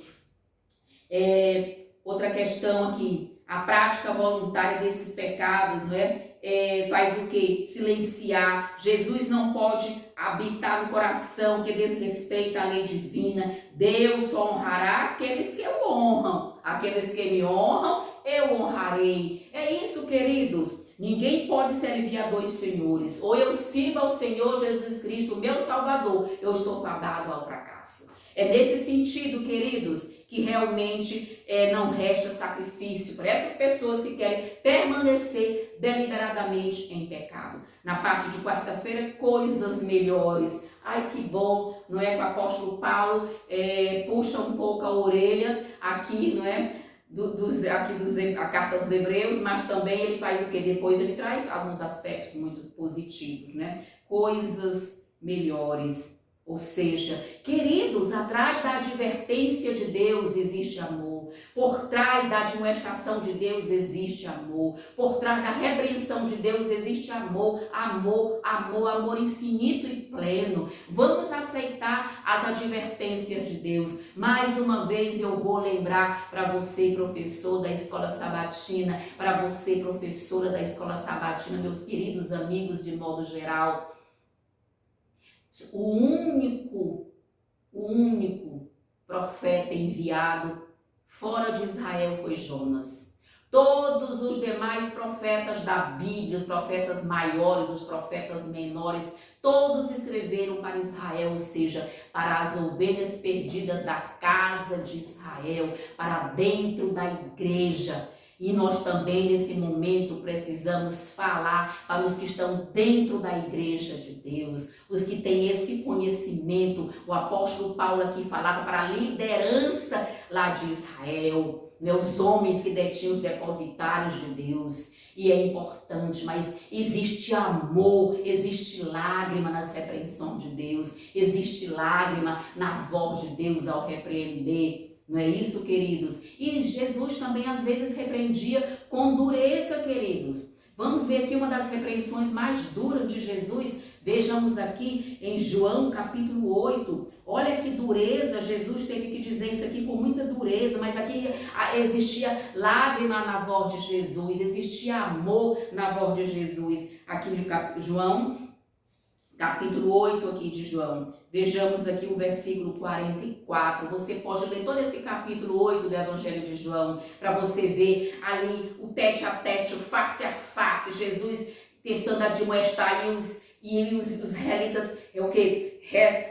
Outra questão aqui, a prática voluntária desses pecados, faz o quê? Silenciar. Jesus não pode habitar no coração que desrespeita a lei divina. Deus honrará aqueles que o honram. Aqueles que me honram, eu honrarei. É isso, queridos. Ninguém pode servir a dois senhores. Ou eu sirvo ao Senhor Jesus Cristo, meu Salvador, eu estou fadado ao fracasso. É nesse sentido, queridos, que realmente não resta sacrifício para essas pessoas que querem permanecer deliberadamente em pecado. Na parte de quarta-feira, coisas melhores. Ai, que bom, não é? Que o apóstolo Paulo puxa um pouco a orelha aqui, não é? A carta aos Hebreus, mas também ele faz o que? Depois ele traz alguns aspectos muito positivos, né? Coisas melhores. Ou seja, queridos, atrás da advertência de Deus existe amor. Por trás da admoestação de Deus existe amor. Por trás da repreensão de Deus existe amor. Amor, amor, amor infinito e pleno. Vamos aceitar as advertências de Deus. Mais uma vez eu vou lembrar para você, professor da Escola Sabatina, para você, professora da Escola Sabatina, meus queridos amigos de modo geral, o único profeta enviado fora de Israel foi Jonas. Todos os demais profetas da Bíblia, os profetas maiores, os profetas menores, todos escreveram para Israel, ou seja, para as ovelhas perdidas da casa de Israel, para dentro da igreja. E nós também, nesse momento, precisamos falar para os que estão dentro da igreja de Deus, os que têm esse conhecimento. O apóstolo Paulo aqui falava para a liderança lá de Israel, os homens que detinham os depositários de Deus. E é importante, mas existe amor, existe lágrima nas repreensões de Deus, existe lágrima na voz de Deus ao repreender. Não é isso, queridos? E Jesus também às vezes repreendia com dureza, queridos. Vamos ver aqui uma das repreensões mais duras de Jesus Vejamos aqui em João capítulo 8, olha que dureza, Jesus teve que dizer isso aqui com muita dureza, mas aqui existia lágrima na voz de Jesus, existia amor na voz de Jesus. Aqui de João, capítulo 8 aqui de João, vejamos aqui o versículo 44, você pode ler todo esse capítulo 8 do Evangelho de João, para você ver ali o tete a tete, o face a face, Jesus tentando admoestar e os israelitas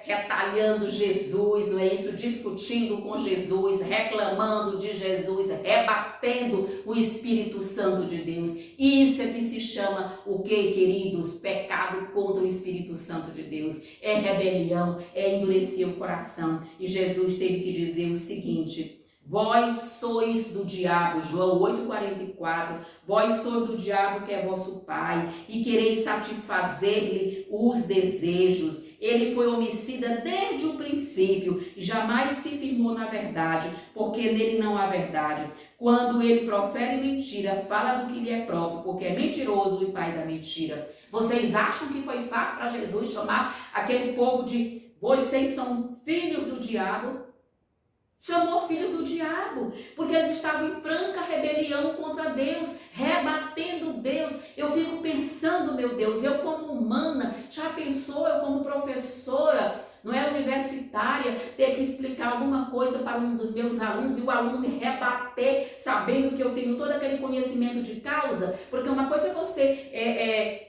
retalhando Jesus, não é isso? Discutindo com Jesus, reclamando de Jesus, rebatendo o Espírito Santo de Deus. Isso é que se chama o que, queridos? Pecado contra o Espírito Santo de Deus. É rebelião, é endurecer o coração. E Jesus teve que dizer o seguinte: vós sois do diabo, João 8,44, vós sois do diabo que é vosso pai, e quereis satisfazer-lhe os desejos. Ele foi homicida desde o princípio, e jamais se firmou na verdade, porque nele não há verdade. Quando ele profere mentira, fala do que lhe é próprio, porque é mentiroso e pai da mentira. Vocês acham que foi fácil para Jesus chamar aquele povo de vocês são filhos do diabo? Chamou filho do diabo, porque eles estavam em franca rebelião contra Deus, rebatendo Deus. Eu fico pensando, meu Deus, eu como humana, já pensou, eu como professora, não é universitária, ter que explicar alguma coisa para um dos meus alunos e o aluno me rebater, sabendo que eu tenho todo aquele conhecimento de causa? Porque uma coisa é você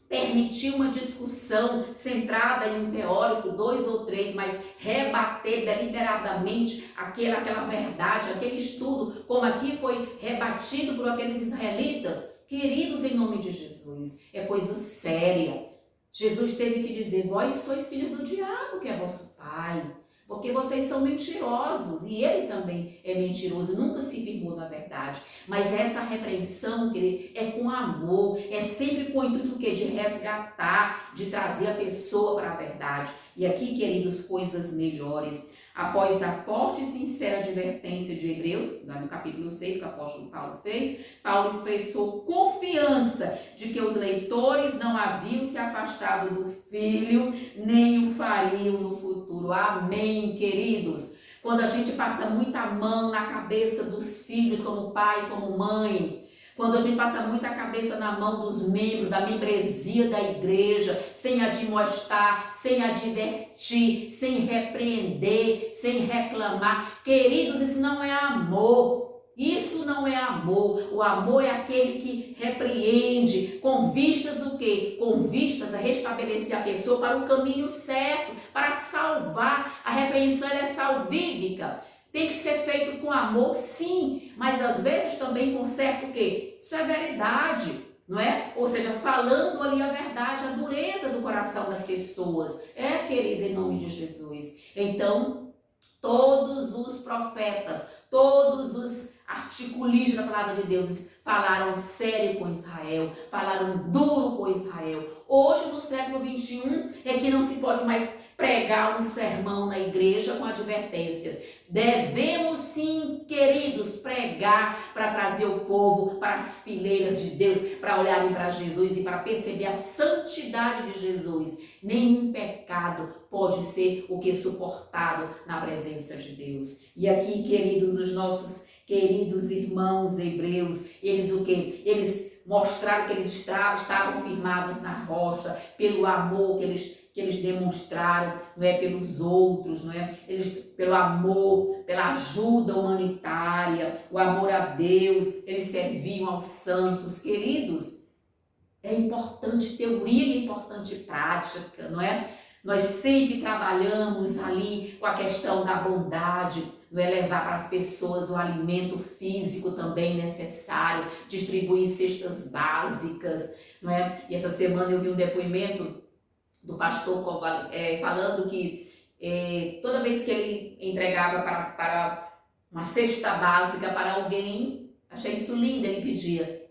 permitir uma discussão centrada em um teórico, 2 ou 3, mas rebater deliberadamente aquela verdade, aquele estudo, como aqui foi rebatido por aqueles israelitas. Queridos, em nome de Jesus, é coisa séria. Jesus teve que dizer: vós sois filhos do diabo, que é vosso pai, porque vocês são mentirosos, e ele também é mentiroso, nunca se firmou na verdade. Mas essa repreensão, querido, é com amor, é sempre com o intuito de resgatar, de trazer a pessoa para a verdade. E aqui, queridos, coisas melhores. Após a forte e sincera advertência de Hebreus, no capítulo 6, que o apóstolo Paulo fez, Paulo expressou confiança de que os leitores não haviam se afastado do Filho, nem o fariam no futuro. Amém, queridos? Quando a gente passa muita mão na cabeça dos filhos, como pai, como mãe, quando a gente passa muita cabeça na mão dos membros, da membresia da igreja, sem admoestar, sem advertir, sem repreender, sem reclamar. Queridos, isso não é amor. Isso não é amor. O amor é aquele que repreende, com vistas o quê? Com vistas a restabelecer a pessoa para o caminho certo, para salvar. A repreensão é salvífica. Tem que ser feito com amor, sim, mas às vezes também com certo o quê? Severidade, não é? Ou seja, falando ali a verdade, a dureza do coração das pessoas. Queridos, em nome de Jesus. Então, todos os profetas, todos os articulistas da palavra de Deus falaram sério com Israel, falaram duro com Israel. Hoje, no século 21, é que não se pode mais pregar um sermão na igreja com advertências. Devemos sim, queridos, pregar para trazer o povo para as fileiras de Deus, para olharem para Jesus e para perceber a santidade de Jesus. Nenhum pecado pode ser o que suportado na presença de Deus. E aqui, queridos, os nossos queridos irmãos hebreus, eles o quê? Eles mostraram que eles estavam firmados na rocha pelo amor que eles demonstraram, não é, pelos outros, não é? Eles, pelo amor, pela ajuda humanitária, o amor a Deus, eles serviam aos santos. Queridos, é importante teoria e é importante prática, não é? Nós sempre trabalhamos ali com a questão da bondade, não é? Levar para as pessoas o alimento físico também necessário, distribuir cestas básicas, não é? E essa semana eu vi um depoimento do pastor falando que toda vez que ele entregava para uma cesta básica para alguém, achei isso lindo, ele pedia: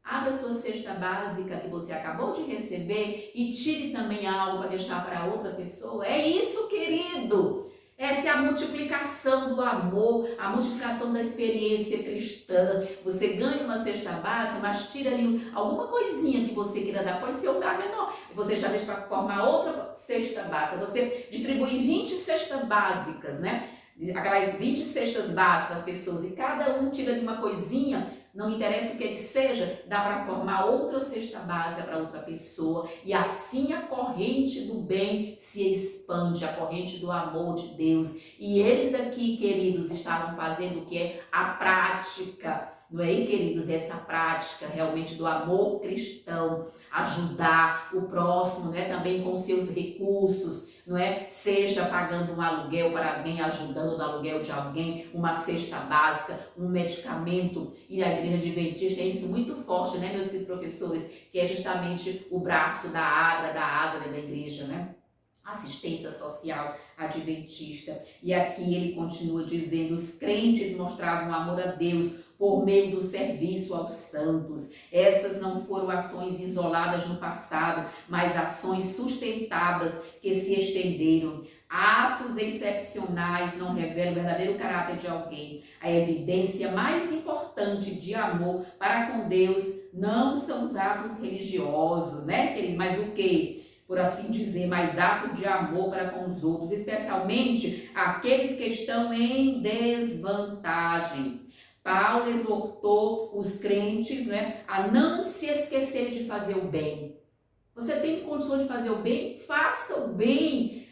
abra sua cesta básica que você acabou de receber e tire também algo para deixar para outra pessoa. É isso, querido. Essa é a multiplicação do amor, a multiplicação da experiência cristã. Você ganha uma cesta básica, mas tira ali alguma coisinha que você queira dar, pode ser um dar menor. Você já deixa para formar outra cesta básica. Você distribui 20 cestas básicas, né? Aquelas 20 cestas básicas para as pessoas, e cada um tira ali uma coisinha. Não interessa o que seja, dá para formar outra cesta básica para outra pessoa. E assim a corrente do bem se expande, a corrente do amor de Deus. E eles aqui, queridos, estavam fazendo o que é a prática, não é, queridos? Essa prática realmente do amor cristão, ajudar o próximo, né, também com seus recursos, não é? Seja pagando um aluguel para alguém, ajudando no aluguel de alguém, uma cesta básica, um medicamento. E a igreja adventista tem isso muito forte, né, meus queridos professores, que é justamente o braço da ADRA, da ASA, né, da igreja, né? Assistência social adventista. E aqui ele continua dizendo: os crentes mostravam amor a Deus por meio do serviço aos santos. Essas não foram ações isoladas no passado, mas ações sustentadas que se estenderam. Atos excepcionais não revelam o verdadeiro caráter de alguém. A evidência mais importante de amor para com Deus não são os atos religiosos, né, queridos? Mas o quê? Por assim dizer, mais atos de amor para com os outros, especialmente aqueles que estão em desvantagens. Paulo exortou os crentes, né, a não se esquecerem de fazer o bem. Você tem condições de fazer o bem? Faça o bem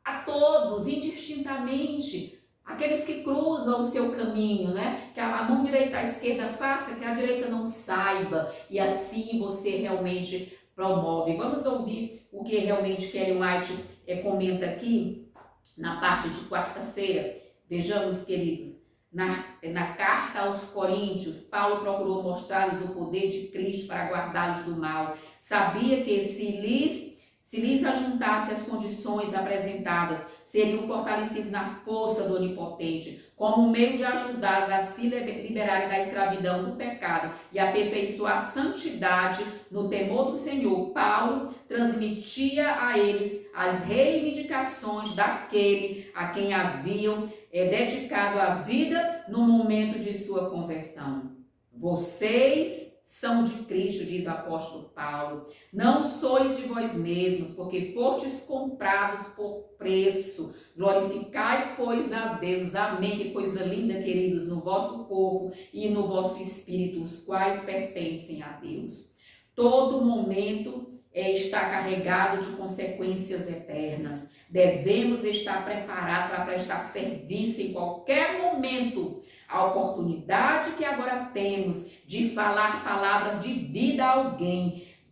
a todos, indistintamente. Aqueles que cruzam o seu caminho, né? Que a mão direita à esquerda faça, que a direita não saiba. E assim você realmente promove. Vamos ouvir o que realmente Ellen White comenta aqui na parte de quarta-feira. Vejamos, queridos. Na carta aos Coríntios, Paulo procurou mostrar-lhes o poder de Cristo para guardá-los do mal. Sabia que se lhes ajuntasse as condições apresentadas, seriam fortalecidos na força do Onipotente, como um meio de ajudá-los a se liberarem da escravidão do pecado e aperfeiçoar a santidade no temor do Senhor. Paulo transmitia a eles as reivindicações daquele a quem haviam dedicado a vida no momento de sua conversão. Vocês são de Cristo, diz o apóstolo Paulo. Não sois de vós mesmos, porque fostes comprados por preço. Glorificai, pois, a Deus. Amém. Que coisa linda, queridos, no vosso corpo e no vosso espírito, os quais pertencem a Deus. Todo momento está carregado de consequências eternas. Devemos estar preparados para prestar serviço em qualquer momento. A oportunidade que agora temos de falar palavras de vida a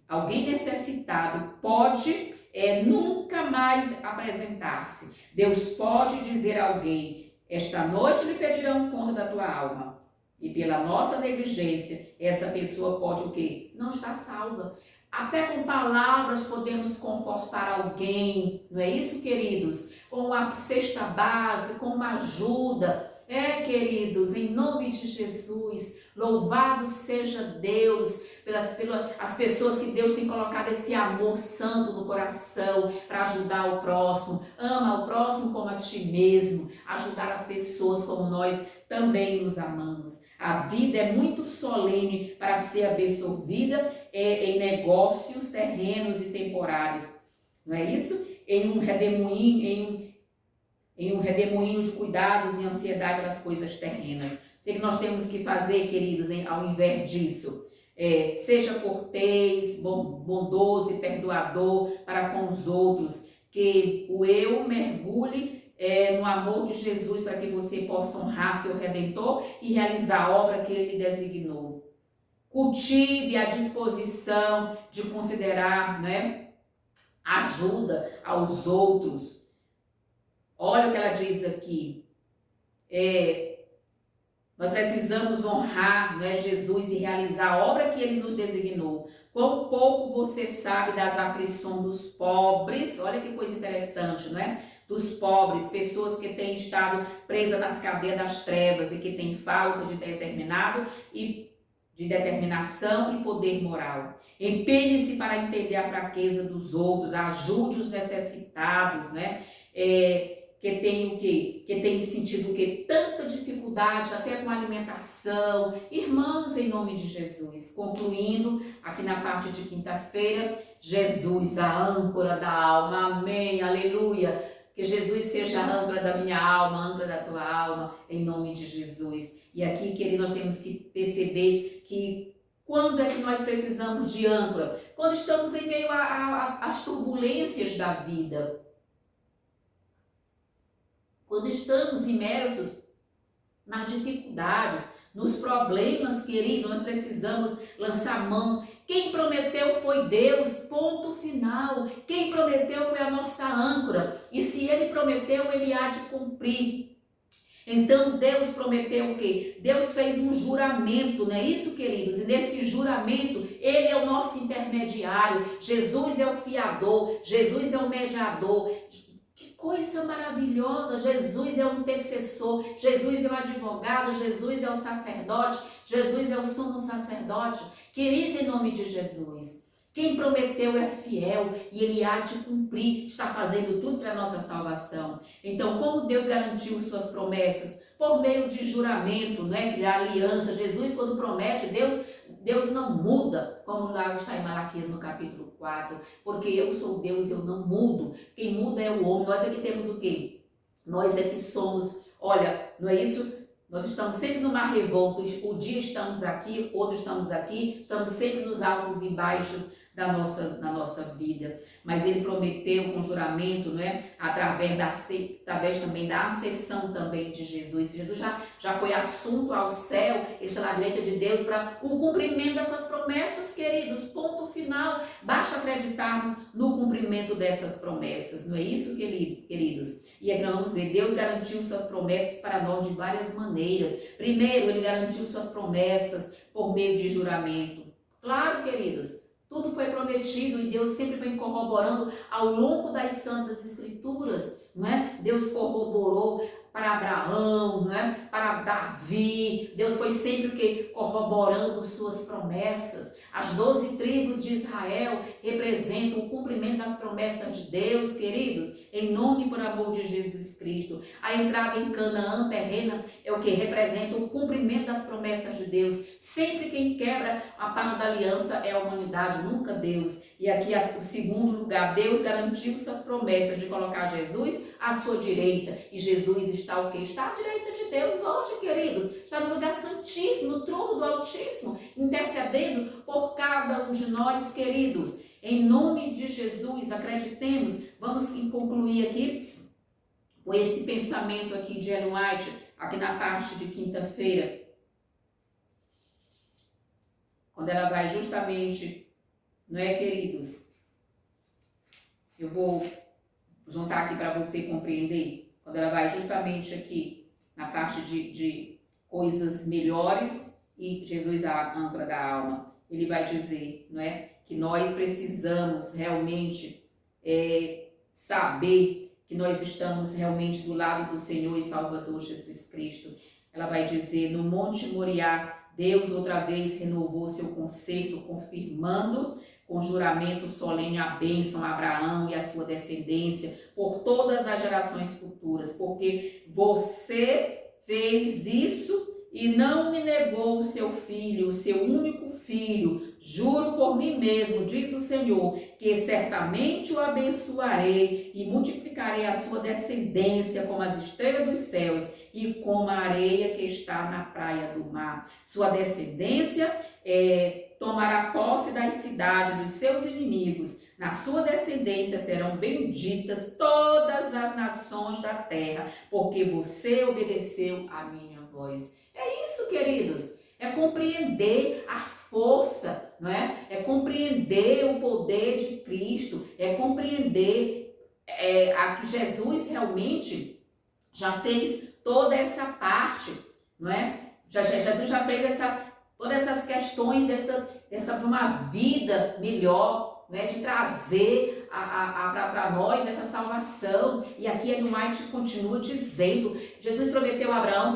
alguém necessitado, pode nunca mais apresentar-se. Deus pode dizer a alguém: esta noite lhe pedirão conta da tua alma. E pela nossa negligência, essa pessoa pode o quê? Não estar salva. Até com palavras podemos confortar alguém, não é isso, queridos? Com uma cesta básica, com uma ajuda. Queridos, em nome de Jesus, louvado seja Deus pelas as pessoas que Deus tem colocado esse amor santo no coração para ajudar o próximo. Ama o próximo como a ti mesmo, ajudar as pessoas como nós também nos amamos. A vida é muito solene para ser absorvida em negócios terrenos e temporários, não é isso? Em um redemoinho de cuidados e ansiedade pelas coisas terrenas. O que nós temos que fazer, queridos, ao invés disso? Seja cortês, bondoso e perdoador para com os outros, que o eu mergulhe no amor de Jesus para que você possa honrar seu Redentor e realizar a obra que ele lhe designou. Cultive a disposição de considerar, né, ajuda aos outros. Olha o que ela diz aqui. Nós precisamos honrar, não é, Jesus e realizar a obra que ele nos designou. Quão pouco você sabe das aflições dos pobres. Olha que coisa interessante, não é? Dos pobres, pessoas que têm estado presas nas cadeias das trevas e que têm falta de determinação e poder moral. Empenhe-se para entender a fraqueza dos outros, ajude os necessitados, né? que tem o quê? Que tem sentido o quê? Tanta dificuldade até com a alimentação. Irmãos, em nome de Jesus, concluindo aqui na parte de quinta-feira, Jesus, a âncora da alma, amém, aleluia. Que Jesus seja a âncora da minha alma, a âncora da tua alma, em nome de Jesus. E aqui, querido, nós temos que perceber que quando é que nós precisamos de âncora? Quando estamos em meio às turbulências da vida. Quando estamos imersos nas dificuldades, nos problemas, querido, nós precisamos lançar mão. Quem prometeu foi Deus, ponto final. Quem prometeu foi a nossa âncora. E se Ele prometeu, Ele há de cumprir. Então Deus prometeu o quê? Deus fez um juramento, não é isso, queridos? E nesse juramento, Ele é o nosso intermediário. Jesus é o fiador, Jesus é o mediador. Que coisa maravilhosa! Jesus é o intercessor, Jesus é o advogado, Jesus é o sacerdote, Jesus é o sumo sacerdote. Queridos, em nome de Jesus, quem prometeu é fiel e Ele há de cumprir, está fazendo tudo para a nossa salvação. Então, como Deus garantiu suas promessas? Por meio de juramento, não é? Da aliança. Jesus, quando promete, Deus não muda, como lá está em Malaquias no capítulo 4, porque eu sou Deus, eu não mudo. Quem muda é o homem. Nós é que temos o quê? Nós é que somos, olha, não é isso? Nós estamos sempre numa revolta, um dia estamos aqui, outro estamos aqui, estamos sempre nos altos e baixos da nossa vida. Mas Ele prometeu com juramento, não é? Através também da ascensão também de Jesus. Jesus já foi assunto ao céu, Ele está na direita de Deus para o cumprimento dessas promessas, queridos. Ponto final. Basta acreditarmos no cumprimento dessas promessas. Não é isso, queridos? E aqui nós vamos ver, Deus garantiu suas promessas para nós de várias maneiras. Primeiro, Ele garantiu suas promessas por meio de juramento. Claro, queridos, tudo foi prometido e Deus sempre vem corroborando ao longo das Santas Escrituras, não é? Deus corroborou para Abraão, não é? Para Davi. Deus foi sempre o que? Corroborando suas promessas. As 12 tribos de Israel representam o cumprimento das promessas de Deus, queridos, em nome e por amor de Jesus Cristo. A entrada em Canaã terrena é o que? Representa o cumprimento das promessas de Deus. Sempre quem quebra a parte da aliança é a humanidade, nunca Deus. E aqui o segundo lugar, Deus garantiu suas promessas de colocar Jesus à sua direita. E Jesus está o quê? Está à direita de Deus hoje, queridos. Está no lugar santíssimo, no trono do Altíssimo, intercedendo por cada um de nós, queridos. Em nome de Jesus, acreditemos. Vamos concluir aqui com esse pensamento aqui de Ellen White, aqui na parte de quinta-feira, quando ela vai justamente, não é, queridos? Eu vou juntar aqui para você compreender, quando ela vai justamente aqui na parte de coisas melhores e Jesus a âncora da alma. Ele vai dizer, não é, que nós precisamos realmente saber que nós estamos realmente do lado do Senhor e Salvador Jesus Cristo. Ela vai dizer, no Monte Moriá, Deus outra vez renovou seu concerto, confirmando com juramento solene a bênção a Abraão e a sua descendência por todas as gerações futuras, porque você fez isso e não me negou o seu filho, o seu único filho. Juro por mim mesmo, diz o Senhor, que certamente o abençoarei e multiplicarei a sua descendência como as estrelas dos céus e como a areia que está na praia do mar. Sua descendência tomará posse das cidades dos seus inimigos. Na sua descendência serão benditas todas as nações da terra, porque você obedeceu a minha voz. É isso, queridos, é compreender a força, não é? É compreender o poder de Cristo, é compreender a que Jesus realmente já fez toda essa parte, não é? Jesus já fez todas essas questões de uma vida melhor, né? De trazer para nós essa salvação. E aqui Ellen White continua dizendo, Jesus prometeu a Abraão,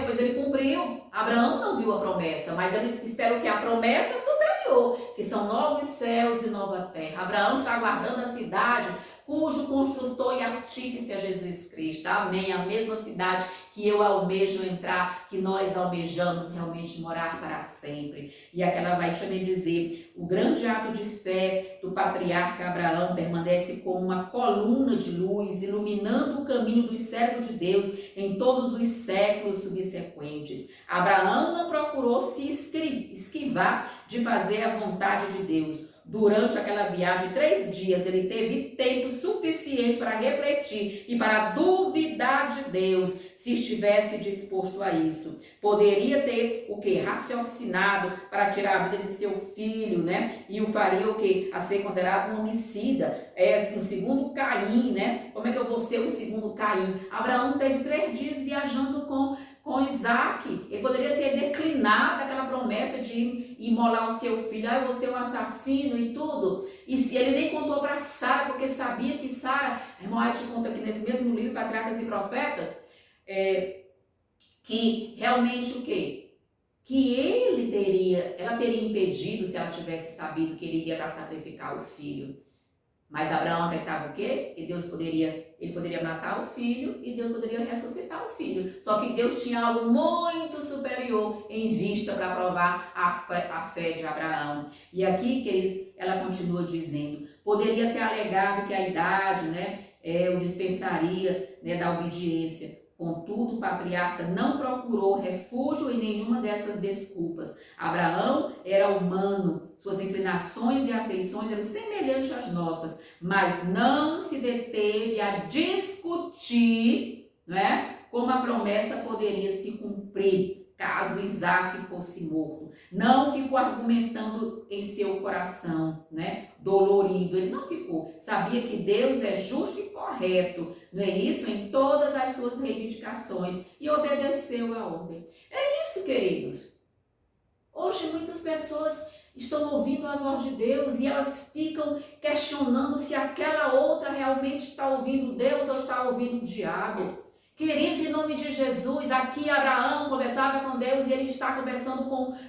pois ele cumpriu. Abraão não viu a promessa, mas ele espera que a promessa superior, que são novos céus e nova terra. Abraão está aguardando a cidade cujo construtor e artífice é Jesus Cristo. Amém. A mesma cidade que eu almejo entrar, que nós almejamos realmente morar para sempre. E aquela vai também dizer, o grande ato de fé do patriarca Abraão permanece como uma coluna de luz, iluminando o caminho dos servos de Deus em todos os séculos subsequentes. Abraão não procurou se esquivar de fazer a vontade de Deus. Durante aquela viagem de 3 dias, ele teve tempo suficiente para refletir e para duvidar de Deus, se estivesse disposto a isso. Poderia ter o que? Raciocinado para tirar a vida de seu filho, né? E o faria o que? A ser considerado um homicida, um segundo Caim, né? Como é que eu vou ser o segundo Caim? Abraão teve 3 dias viajando com Isaac. Ele poderia ter declinado aquela promessa de imolar o seu filho, eu vou ser um assassino e tudo. E se ele nem contou para Sara, porque sabia que Sara, a irmã te conta aqui nesse mesmo livro, Patriarcas e Profetas, que realmente o quê? Que ela teria impedido se ela tivesse sabido que ele iria para sacrificar o filho. Mas Abraão acreditava o quê? Que ele poderia matar o filho e Deus poderia ressuscitar o filho. Só que Deus tinha algo muito superior em vista para provar a fé de Abraão. E aqui, ela continua dizendo, poderia ter alegado que a idade, o dispensaria, da obediência. Contudo, o patriarca não procurou refúgio em nenhuma dessas desculpas. Abraão era humano, suas inclinações e afeições eram semelhantes às nossas, mas não se deteve a discutir, como a promessa poderia se cumprir caso Isaac fosse morto. Não ficou argumentando em seu coração, dolorido. Ele não ficou. Sabia que Deus é justo e correto, não é isso? Em todas as suas reivindicações. E obedeceu a ordem. É isso, queridos. Hoje muitas pessoas estão ouvindo a voz de Deus e elas ficam questionando se aquela outra realmente está ouvindo Deus ou está ouvindo o diabo. Queridos, em nome de Jesus, aqui Abraão conversava com Deus e ele está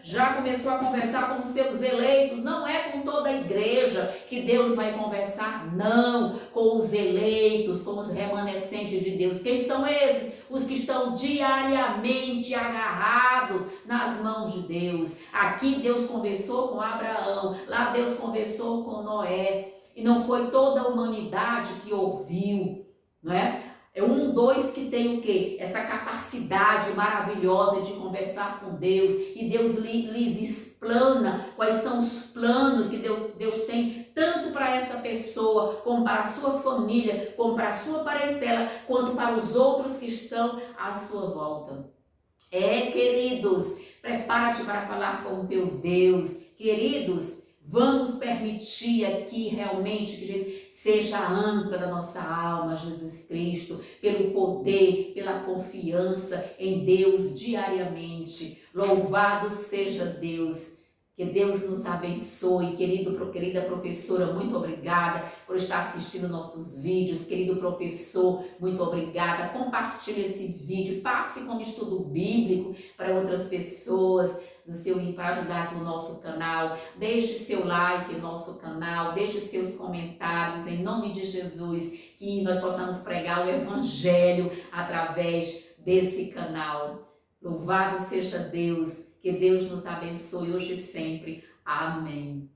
já começou a conversar com os seus eleitos. Não é com toda a igreja que Deus vai conversar, não. Com os eleitos, com os remanescentes de Deus. Quem são esses? Os que estão diariamente agarrados nas mãos de Deus. Aqui Deus conversou com Abraão, lá Deus conversou com Noé. E não foi toda a humanidade que ouviu, É 2 que tem o quê? Essa capacidade maravilhosa de conversar com Deus. E Deus lhes explana quais são os planos que Deus tem, tanto para essa pessoa, como para a sua família, como para a sua parentela, quanto para os outros que estão à sua volta. Queridos, prepara-te para falar com o teu Deus. Queridos, vamos permitir aqui realmente que seja a âncora da nossa alma, Jesus Cristo, pelo poder, pela confiança em Deus diariamente. Louvado seja Deus. Que Deus nos abençoe. Querida professora, muito obrigada por estar assistindo nossos vídeos. Querido professor, muito obrigada. Compartilhe esse vídeo, passe como estudo bíblico para outras pessoas para ajudar aqui o nosso canal. Deixe seu like no nosso canal, deixe seus comentários em nome de Jesus, que nós possamos pregar o evangelho através desse canal. Louvado seja Deus, que Deus nos abençoe hoje e sempre. Amém.